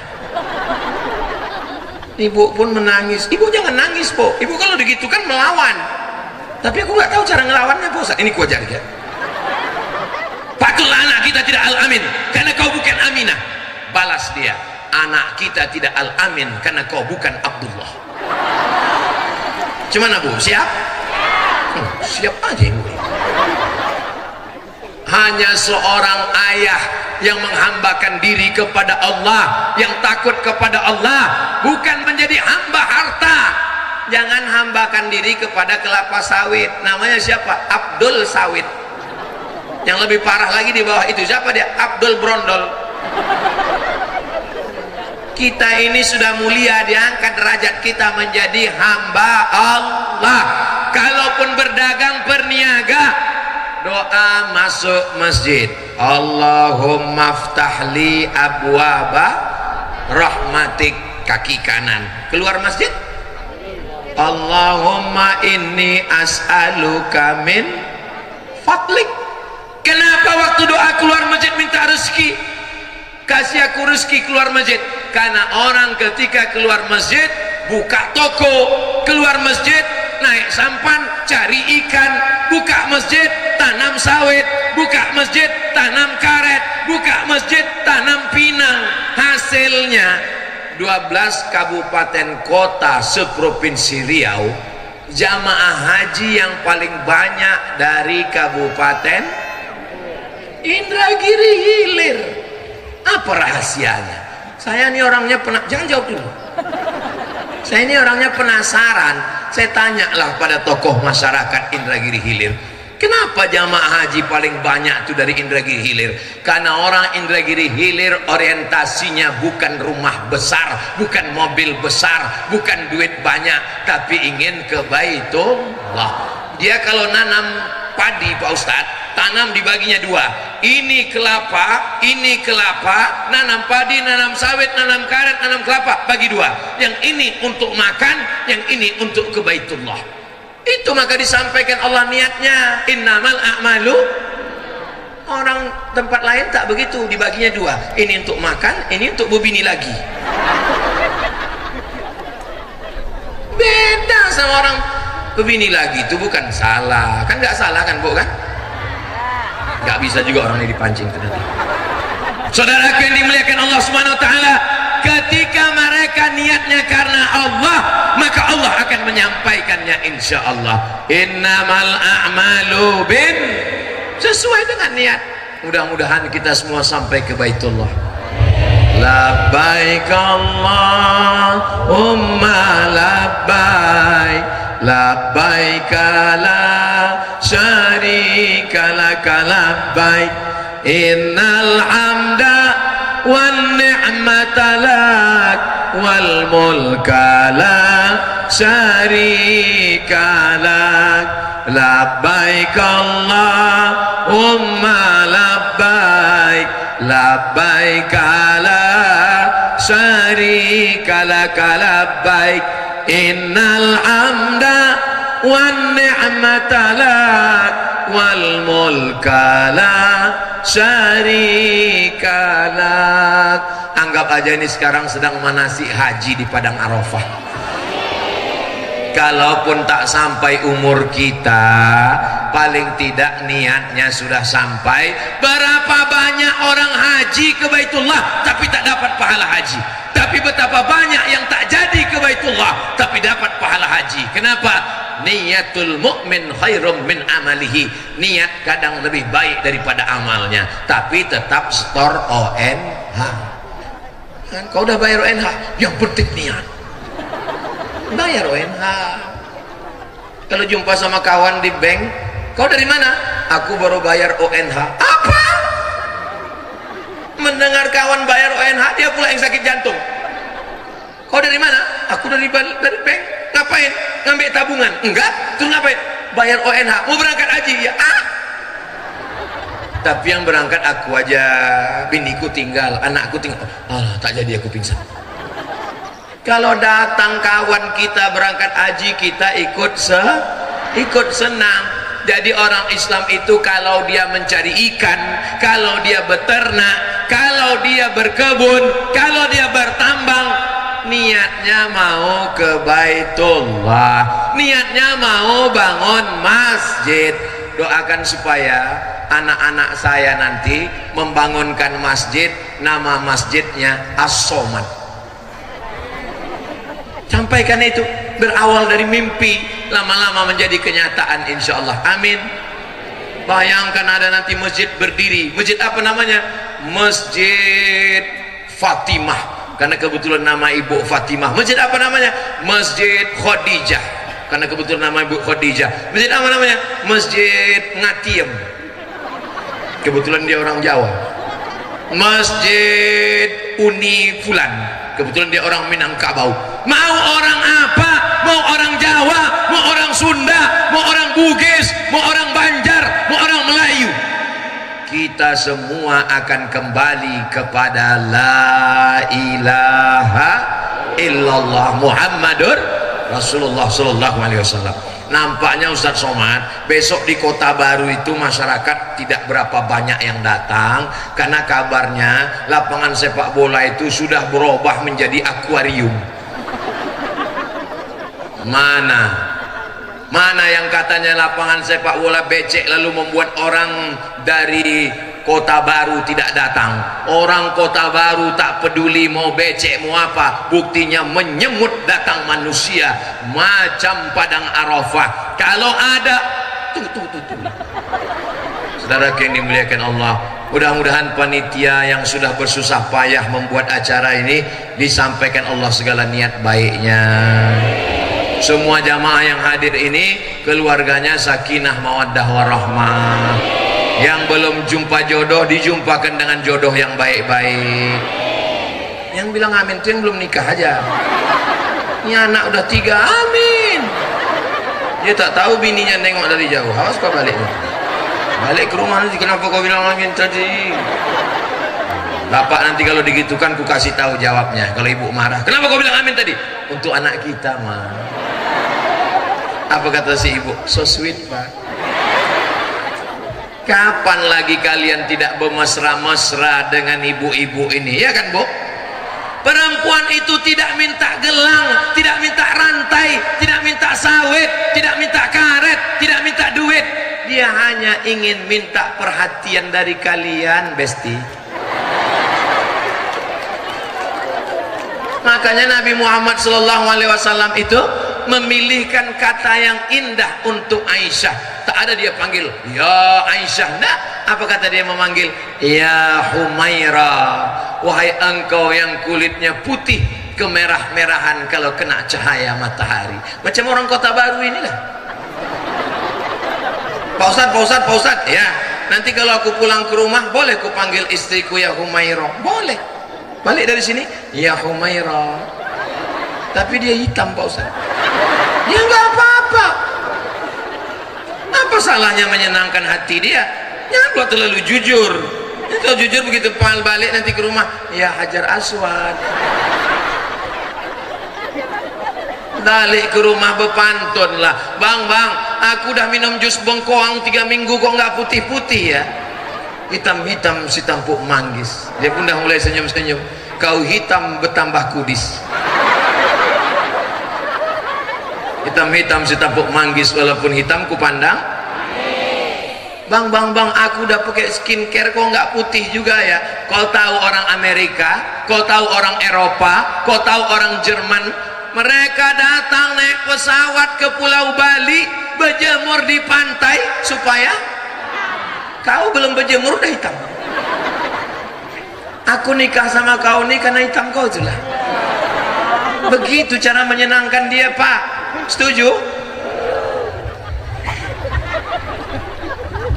Ibu pun menangis. Ibu jangan nangis Po, ibu kalau begitu kan melawan. Tapi aku nggak tahu cara ngelawannya Po Ustaz. Ini ku ajar ya. Patutlah anak kita tidak Al-Amin karena kau bukan Aminah. Balas dia, anak kita tidak Al-Amin karena kau bukan Abdullah. Gimana Bu? Siap? Siap aja ibu. Hanya seorang ayah yang menghambakan diri kepada Allah, yang takut kepada Allah, bukan menjadi hamba harta. Jangan hambakan diri kepada kelapa sawit. Namanya siapa? Abdul Sawit. Yang lebih parah lagi di bawah itu siapa dia? Abdul Brondol. Kita ini sudah mulia, diangkat derajat kita menjadi hamba Allah. Kalaupun berdagang berniaga, doa masuk masjid, Allahumma ftahli abwaba rahmatik kaki kanan. Keluar masjid, Allahumma inni as'aluka min fadlik. Kenapa waktu doa keluar masjid minta rezeki? Kasih aku rezeki keluar masjid. Karena orang ketika keluar masjid buka toko, keluar masjid naik sampan cari ikan, buka masjid tanam sawit, buka masjid tanam karet, buka masjid tanam pinang. Hasilnya 12 kabupaten kota seprovinsi Riau, jamaah haji yang paling banyak dari kabupaten Indragiri Hilir. Apa rahasianya? Saya ini orangnya jangan jawab dulu. Saya ini orangnya penasaran. Saya tanyalah pada tokoh masyarakat Indragiri Hilir, kenapa jamaah haji paling banyak itu dari Indragiri Hilir? Karena orang Indragiri Hilir orientasinya bukan rumah besar, bukan mobil besar, bukan duit banyak, tapi ingin ke Baitullah. Dia kalau nanam padi Pak Ustadz, tanam dibaginya dua, ini kelapa, nanam padi, nanam sawit, nanam karet, nanam kelapa, bagi dua, yang ini untuk makan, yang ini untuk ke Baitullah. Itu maka disampaikan Allah niatnya innamal a'malu. Orang tempat lain tak begitu, dibaginya dua, ini untuk makan, ini untuk bubini lagi. Beda sama orang bubini lagi, itu bukan salah kan? Nggak salah kan Bu kan? Nggak bisa juga orang ini dipancing ke nanti. Saudara yang dimuliakan Allah Subhanahu wa taala, ketika mereka niatnya karena Allah, maka Allah akan menyampaikannya insya Allah. Innamal a'malu bin, sesuai dengan niat. Mudah-mudahan kita semua sampai ke Baitullah. Labbaik Allahumma labbaik, labbaik la syarika laka labbaik, innal hamda wan ni'mata lak wal mulka la syarika lak, labbaik Allahumma labbaik, labbaik la syarika laka labbaik, innal hamda wan ni'mata lak wal mulka la syarika lak. Anggap aja ini sekarang sedang manasik haji di padang Arafah. Kalaupun tak sampai umur kita, paling tidak niatnya sudah sampai. Berapa banyak orang haji ke Baitullah tapi tak dapat pahala haji, tapi betapa banyak yang tak jadi ke Baitullah tapi dapat pahala haji. Kenapa? Niyatul mu'min khairum min amalihi. Niat kadang lebih baik daripada amalnya, tapi tetap setor ONH kan. Kau udah bayar ONH, yang penting niat. Bayar ONH. Kalau jumpa sama kawan di bank, kau dari mana? Aku baru bayar ONH. Apa? Mendengar kawan bayar ONH, dia pula yang sakit jantung. Kau dari mana? Aku dari bank. Ngapain? Ngambil tabungan? Enggak. Terus ngapain? Bayar ONH. Mau berangkat haji? Ya. Tapi yang berangkat aku aja, biniku tinggal, anakku tinggal. Alah, tak jadi aku pingsan. Kalau datang kawan kita berangkat haji, kita ikut senang. Jadi orang Islam itu kalau dia mencari ikan, kalau dia beternak, kalau dia berkebun, kalau dia bertambang, niatnya mau ke Baitullah, niatnya mau bangun masjid. Doakan supaya anak-anak saya nanti membangunkan masjid, nama masjidnya As-Somad. Sampaikan itu, berawal dari mimpi, lama-lama menjadi kenyataan insya Allah. Amin. Bayangkan ada nanti masjid berdiri. Masjid apa namanya? Masjid Fatimah, karena kebetulan nama Ibu Fatimah. Masjid apa namanya? Masjid Khadijah, karena kebetulan nama Ibu Khadijah. Masjid apa namanya? Masjid Ngatiem, kebetulan dia orang Jawa. Masjid Uni Fulan, kebetulan dia orang Minangkabau. Mau orang apa? Mau orang Jawa, mau orang Sunda, mau orang Bugis, mau orang Banjar, mau orang Melayu, kita semua akan kembali kepada la ilaha illallah Muhammadur Rasulullah sallallahu alaihi wasallam. Nampaknya Ustadz Somad besok di Kota Baru itu masyarakat tidak berapa banyak yang datang karena kabarnya lapangan sepak bola itu sudah berubah menjadi akuarium. Mana yang katanya lapangan sepak bola becek lalu membuat orang dari Kota Baru tidak datang. Orang Kota Baru tak peduli mau becek mau apa, buktinya menyemut datang manusia macam padang Arafah. Kalau ada tuh. Saudara yang dimuliakan Allah, mudah-mudahan panitia yang sudah bersusah payah membuat acara ini disampaikan Allah segala niat baiknya. Semua jamaah yang hadir ini keluarganya sakinah mawaddah warahmah. Yang belum jumpa jodoh dijumpakan dengan jodoh yang baik-baik. Yang bilang amin itu yang belum nikah aja. Ini anak udah 3, amin. Dia tak tahu bininya nengok dari jauh. Awas kau balik. Balik ke rumah nanti, kenapa kau bilang amin tadi? Bapak nanti kalau digitukan ku kasih tahu jawabnya. Kalau ibu marah, kenapa kau bilang amin tadi? Untuk anak kita mah. Apa kata si ibu? So sweet pak. Kapan lagi kalian tidak bermesra-mesra dengan ibu-ibu ini, ya kan Bu? Perempuan itu tidak minta gelang, tidak minta rantai, tidak minta sawit, tidak minta karet, tidak minta duit. Dia hanya ingin minta perhatian dari kalian, besti. Makanya Nabi Muhammad SAW itu memilihkan kata yang indah untuk Aisyah. Tak ada dia panggil ya Aisyah, enggak. Apa kata dia memanggil? Ya Humaira, wahai engkau yang kulitnya putih kemerah-merahan kalau kena cahaya matahari. Macam orang Kota Baru inilah. Pak Ustadz, ya. Nanti kalau aku pulang ke rumah boleh ku panggil istriku ya Humaira? Boleh. Balik dari sini ya Humaira. Tapi dia hitam Pak Ustadz. Ya enggak apa-apa. Apa salahnya menyenangkan hati dia? Jangan buat terlalu jujur. Kalau jujur begitu balik nanti ke rumah ya Hajar Aswad. Balik ke rumah berpantun lah. Bang, aku udah minum jus bengkoang 3 minggu kok nggak putih-putih ya. Hitam-hitam si tampuk manggis. Dia pun dah mulai senyum-senyum. Kau hitam bertambah kudis. Hitam-hitam si tampuk manggis, walaupun hitam ku pandang. Bang, aku udah pakai skincare kok nggak putih juga ya. Kau tahu orang Amerika, kau tahu orang Eropa, kau tahu orang Jerman, mereka datang naik pesawat ke Pulau Bali berjemur di pantai supaya kau belum berjemur udah hitam. Aku nikah sama kau nih karena hitam kau itulah. Begitu cara menyenangkan dia Pak. Setuju?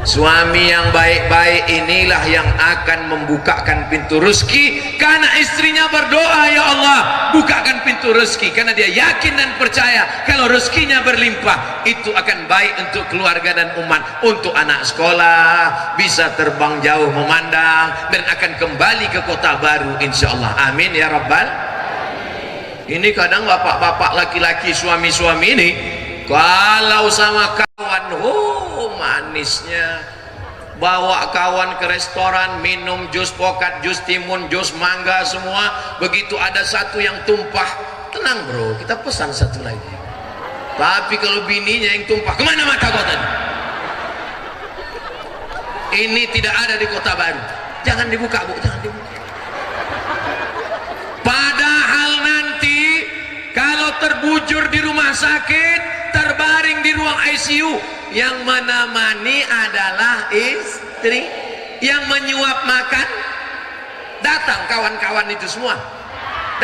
Suami yang baik-baik inilah yang akan membukakan pintu rezeki karena istrinya berdoa, ya Allah bukakan pintu rezeki, karena dia yakin dan percaya kalau rezekinya berlimpah itu akan baik untuk keluarga dan umat, untuk anak sekolah bisa terbang jauh memandang dan akan kembali ke Kota Baru insyaallah. Amin ya rabbal. Ini kadang bapak-bapak laki-laki suami-suami ini kalau sama kawan manisnya, bawa kawan ke restoran minum jus pokat, jus timun, jus mangga semua, begitu ada satu yang tumpah, tenang bro, kita pesan satu lagi. Tapi kalau bininya yang tumpah, kemana mata kau tadi? Ini tidak ada di Kota Baru. Jangan dibuka Bu, jangan dibuka. Padahal nanti kalau terbujur di rumah sakit, terbaring di ruang ICU, yang menemani adalah istri, yang menyuap makan datang kawan-kawan itu semua,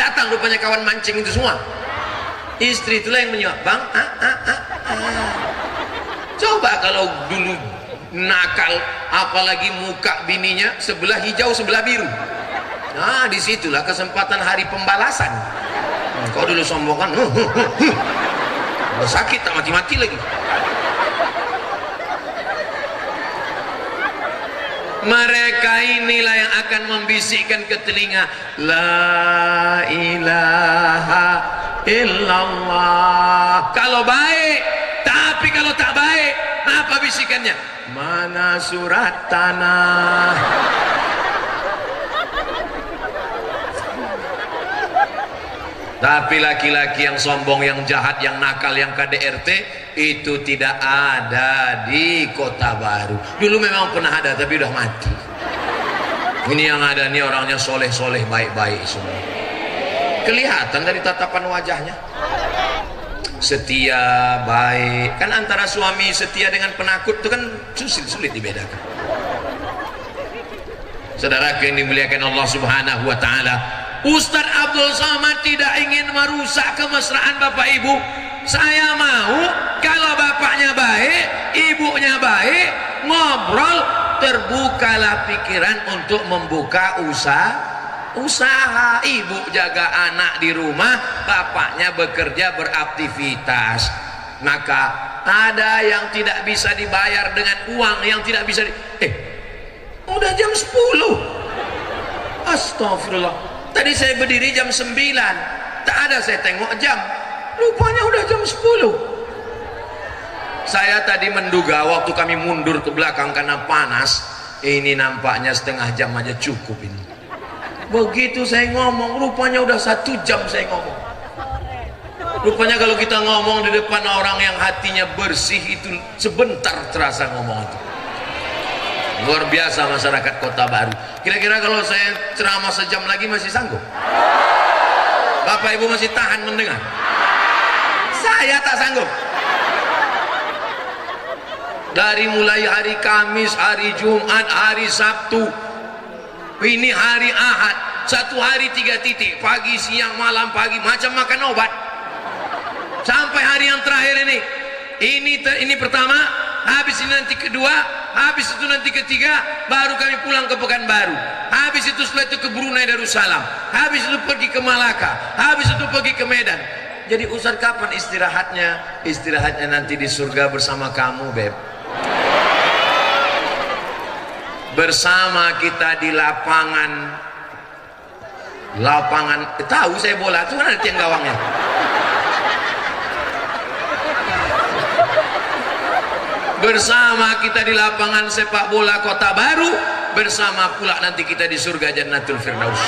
datang rupanya kawan mancing itu semua, istri itulah yang menyuap. Bang, coba kalau dulu nakal, apalagi muka bininya sebelah hijau sebelah biru, nah disitulah kesempatan hari pembalasan. Kau dulu sombong kan, sakit tak mati-mati lagi. Mereka inilah yang akan membisikkan ke telinga, la ilaha illallah. Kalau baik, tapi kalau tak baik, apa bisikannya? Mana surat tanah? Tapi laki-laki yang sombong, yang jahat, yang nakal, yang KDRT itu tidak ada di Kota Baru. Dulu memang pernah ada, tapi udah mati. Ini yang ada nih orangnya soleh-soleh, baik-baik semua. Kelihatan dari tatapan wajahnya. Setia, baik. Kan antara suami setia dengan penakut itu kan sulit dibedakan. Saudara yang dimuliakan Allah Subhanahu wa taala, Ustadz Abdul Somad tidak ingin merusak kemesraan Bapak Ibu. Saya mau kalau bapaknya baik, ibunya baik, ngobrol, terbukalah pikiran untuk membuka usaha. Ibu jaga anak di rumah, bapaknya bekerja beraktivitas. Maka ada yang tidak bisa dibayar dengan uang, yang tidak bisa udah jam 10. Astagfirullah. Tadi saya berdiri jam 9, tak ada saya tengok jam, rupanya udah jam 10. Saya tadi menduga waktu kami mundur ke belakang karena panas, ini nampaknya setengah jam aja cukup ini. Begitu saya ngomong, rupanya udah 1 jam saya ngomong. Rupanya kalau kita ngomong di depan orang yang hatinya bersih itu sebentar terasa ngomong itu. Luar biasa masyarakat Kota Baru. Kira-kira kalau saya ceramah sejam lagi masih sanggup? Bapak Ibu masih tahan mendengar? Saya tak sanggup. Dari mulai hari Kamis, hari Jumat, hari Sabtu, ini hari Ahad, 1 hari 3 titik, pagi, siang, malam, pagi, macam makan obat. Sampai hari yang terakhir ini pertama, habis ini nanti kedua, habis itu nanti ketiga, baru kami pulang ke Pekanbaru. Habis itu setelah itu ke Brunei Darussalam, habis itu pergi ke Malaka, habis itu pergi ke Medan. Jadi Ustaz kapan istirahatnya? Istirahatnya nanti di surga bersama kamu, Beb. Bersama kita di lapangan tahu saya bola itu kan ada tiang gawangnya. Bersama kita di lapangan sepak bola Kota Baru, bersama pula nanti kita di surga Jannatul Firdaus.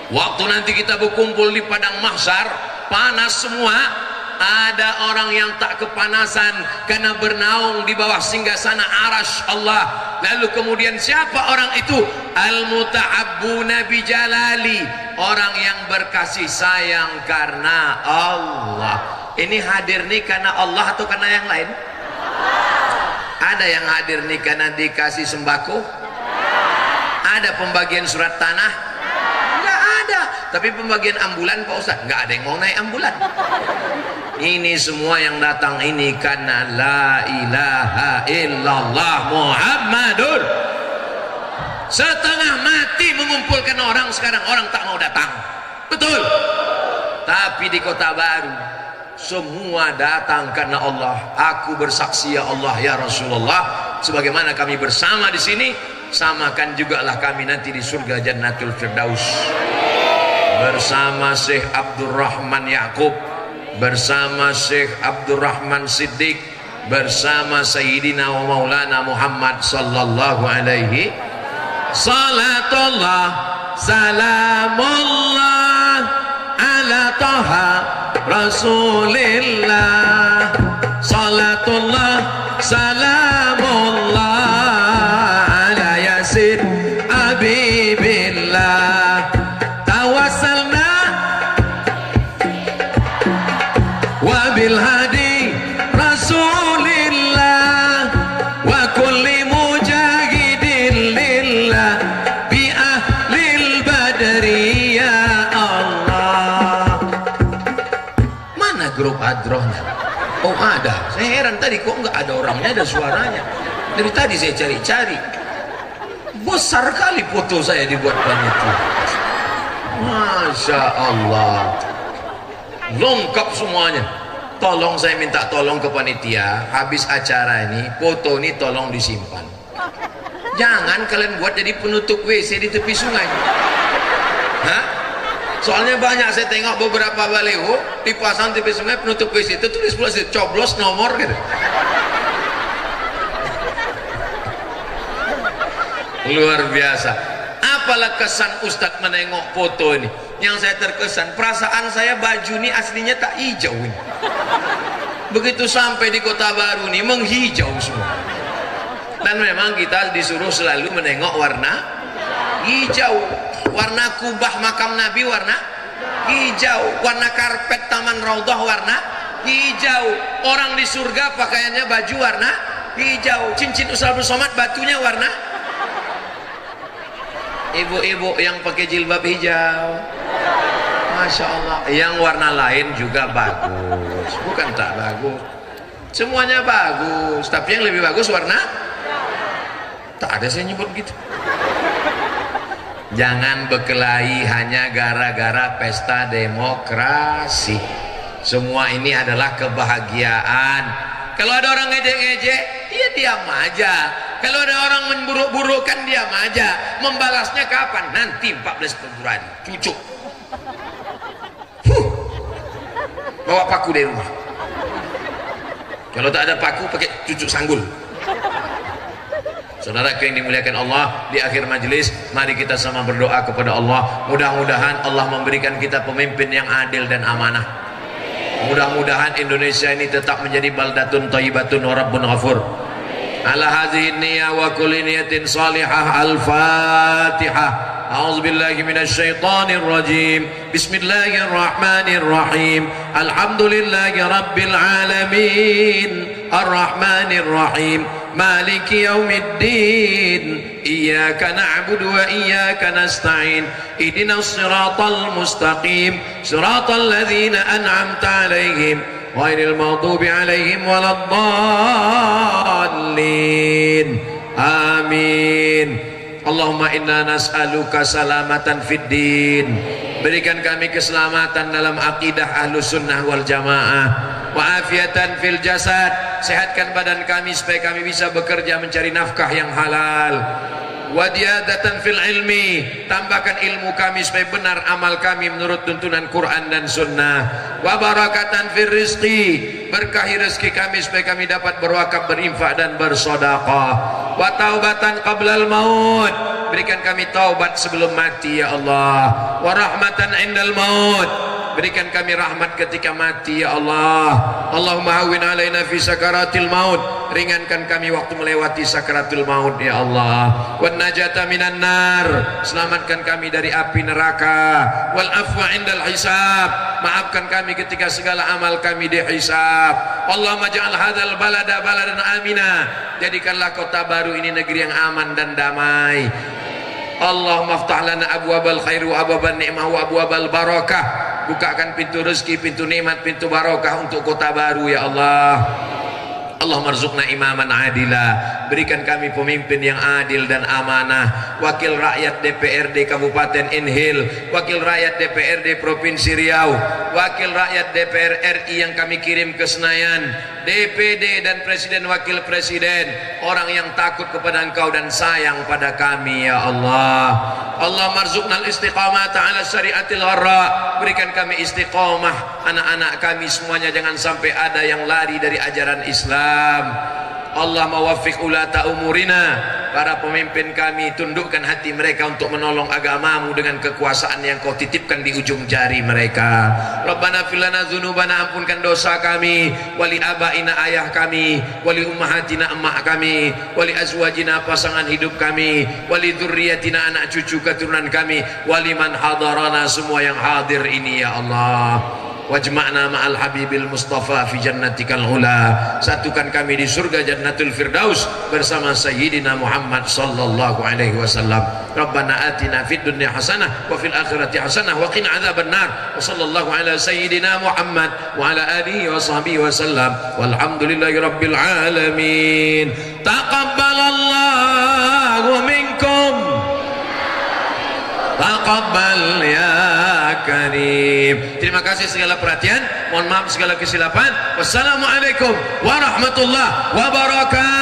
Waktu nanti kita berkumpul di padang mahsyar, panas semua, ada orang yang tak kepanasan karena bernaung di bawah singgasana arasy Allah. Lalu kemudian siapa orang itu? Al-muta'abbuna bijalali, orang yang berkasih sayang karena Allah. Ini hadir nih karena Allah atau karena yang lain? Ada yang hadir nih karena dikasih sembako? Ada pembagian surat tanah? Enggak ada. Tapi pembagian ambulan Pak Ustaz? Enggak ada yang mau naik ambulan. Ini semua yang datang ini karena la ilaha illallah Muhammadur. Setengah mati mengumpulkan orang, sekarang orang tak mau datang. Betul. Tapi di Kota Baru semua datang karena Allah. Aku bersaksi ya Allah ya Rasulullah, sebagaimana kami bersama di sini, samakan jugalah kami nanti di surga Jannatul Firdaus bersama Syekh Abdurrahman Yaqub, bersama Syekh Abdurrahman Siddiq, bersama Sayyidina wa Maulana Muhammad sallallahu alaihi salatullah salamullah ala taha Rasulillah, salatullah salamullah ala yasin habibillah, tawassalna wabil hadi Rasulillah wa kulli mujahidin lillah bi ahlil badri ya Allah. Mana grup hadrohnya? Oh ada, saya heran tadi kok nggak ada orangnya, ada suaranya. Dari tadi saya cari-cari, besar kali foto saya dibuat panitia. Masya Allah, lengkap semuanya. Tolong saya minta tolong ke panitia, habis acara ini foto ini tolong disimpan. Jangan kalian buat jadi penutup WC di tepi sungai. Hah? Soalnya banyak saya tengok beberapa baliho dipasang TV sungai penutup WC itu tulis pula coblos nomor gitu. Luar biasa. Apalah kesan Ustadz menengok foto ini? Yang saya terkesan, perasaan saya baju ini aslinya tak hijau ini. Begitu sampai di Kota Baru ini menghijau semua. Dan memang kita disuruh selalu menengok warna hijau. Warna kubah makam Nabi warna hijau. Warna karpet Taman Raudhah warna hijau. Orang di surga pakaiannya baju warna hijau. Cincin Ustadz Somad batunya warna. Ibu-ibu yang pakai jilbab hijau, Masya Allah. Yang warna lain juga bagus, bukan tak bagus, semuanya bagus, tapi yang lebih bagus warna tak ada saya nyebut gitu. Jangan berkelahi hanya gara-gara pesta demokrasi. Semua ini adalah kebahagiaan. Kalau ada orang ngejek-ngejek, ya diam aja. Kalau ada orang memburuk-burukkan, diam aja. Membalasnya kapan? Nanti 14 Februari. Cucuk. Bawa paku dari rumah. Kalau tak ada paku, pakai cucuk sanggul. Saudaraku yang dimuliakan Allah, di akhir majelis mari kita sama berdoa kepada Allah. Mudah-mudahan Allah memberikan kita pemimpin yang adil dan amanah. Mudah-mudahan Indonesia ini tetap menjadi baldatun thayyibatun wa rabbun ghafur. Ala hadhihi niyyah wa kulli niyatin salihah. Al-Fatihah. A'udzubillahi minasyaitonir rajim. Bismillahirrahmanirrahim. Alhamdulillahi rabbil alamin. Arrahmanir rahim. Maliki yaumiddin. Iyyaka na'budu wa iyyaka nasta'in. Ihdinas siratal mustaqim. Siratal ladzina an'amta 'alaihim ghairil maghdubi 'alaihim waladdallin. Amin. Allahumma inna nas'aluka salamatan fid din. Berikan kami keselamatan dalam akidah Ahlus Sunnah wal Jamaah. Wa afiatan fil jasad. Sehatkan badan kami supaya kami bisa bekerja mencari nafkah yang halal. Wa ziyadatan fil ilmi. Tambahkan ilmu kami supaya benar amal kami menurut tuntunan Quran dan Sunnah. Wa barakatan fil rizqi. Berkahi rezeki kami supaya kami dapat berwakaf, berinfak dan bersedekah. Wa taubatan qablal maut. Berikan kami taubat sebelum mati ya Allah. Wa rahmatan indal maut. Berikan kami rahmat ketika mati ya Allah. Allahumma hawwin alaina fi sakaratil maut. Ringankan kami waktu melewati sakaratul maut ya Allah. Wan najata minan nar. Selamatkan kami dari api neraka. Wal afwa indal hisab. Maafkan kami ketika segala amal kami dihisab. Allahumma ja'al hadzal balada baladan amina. Jadikanlah Kota Baru ini negeri yang aman dan damai. Allahumma aftah lana abwabal khair wa abwaban ni'mah wa abwabal barakah. Bukakan pintu rezeki, pintu nikmat, pintu barakah untuk Kota Baru ya Allah. Allahumma rzuqna imaman adila. Berikan kami pemimpin yang adil dan amanah. Wakil rakyat DPRD Kabupaten Inhil, wakil rakyat DPRD Provinsi Riau, wakil rakyat DPR RI yang kami kirim ke Senayan, DPD dan Presiden Wakil Presiden, orang yang takut kepada Engkau dan sayang pada kami ya Allah. Allah marzuqnal istiqamata ala syariatil gharra. Berikan kami istiqamah anak-anak kami semuanya, jangan sampai ada yang lari dari ajaran Islam. Allah mawaffiq ulata umurina. Para pemimpin kami, tundukkan hati mereka untuk menolong agamamu dengan kekuasaan yang kau titipkan di ujung jari mereka. Rabbana filana dzunubana, ampunkan dosa kami, wali abaina ayah kami, wali ummahatina emak kami, wali azwajina pasangan hidup kami, wali dzurriyyatina anak cucu keturunan kami, wali man hadarana, semua yang hadir ini ya Allah. Wajma'na ma'al habibil mustafa fi jannatikal ula. Satukan kami di surga Jannatul Firdaus bersama Sayyidina Muhammad sallallahu alaihi wasallam. Rabbana atina fid dunya hasanah wa fil akhirati hasanah wa qina adzaban nar. Wa sallallahu ala Sayyidina Muhammad wa ala alihi wa sahbihi wasallam. Walhamdulillahi rabbil alamin. Taqabbalallahu minkum. Taqabbal ya Karim. Terima kasih segala perhatian. Mohon maaf segala kesilapan. Wassalamualaikum warahmatullahi wabarakatuh.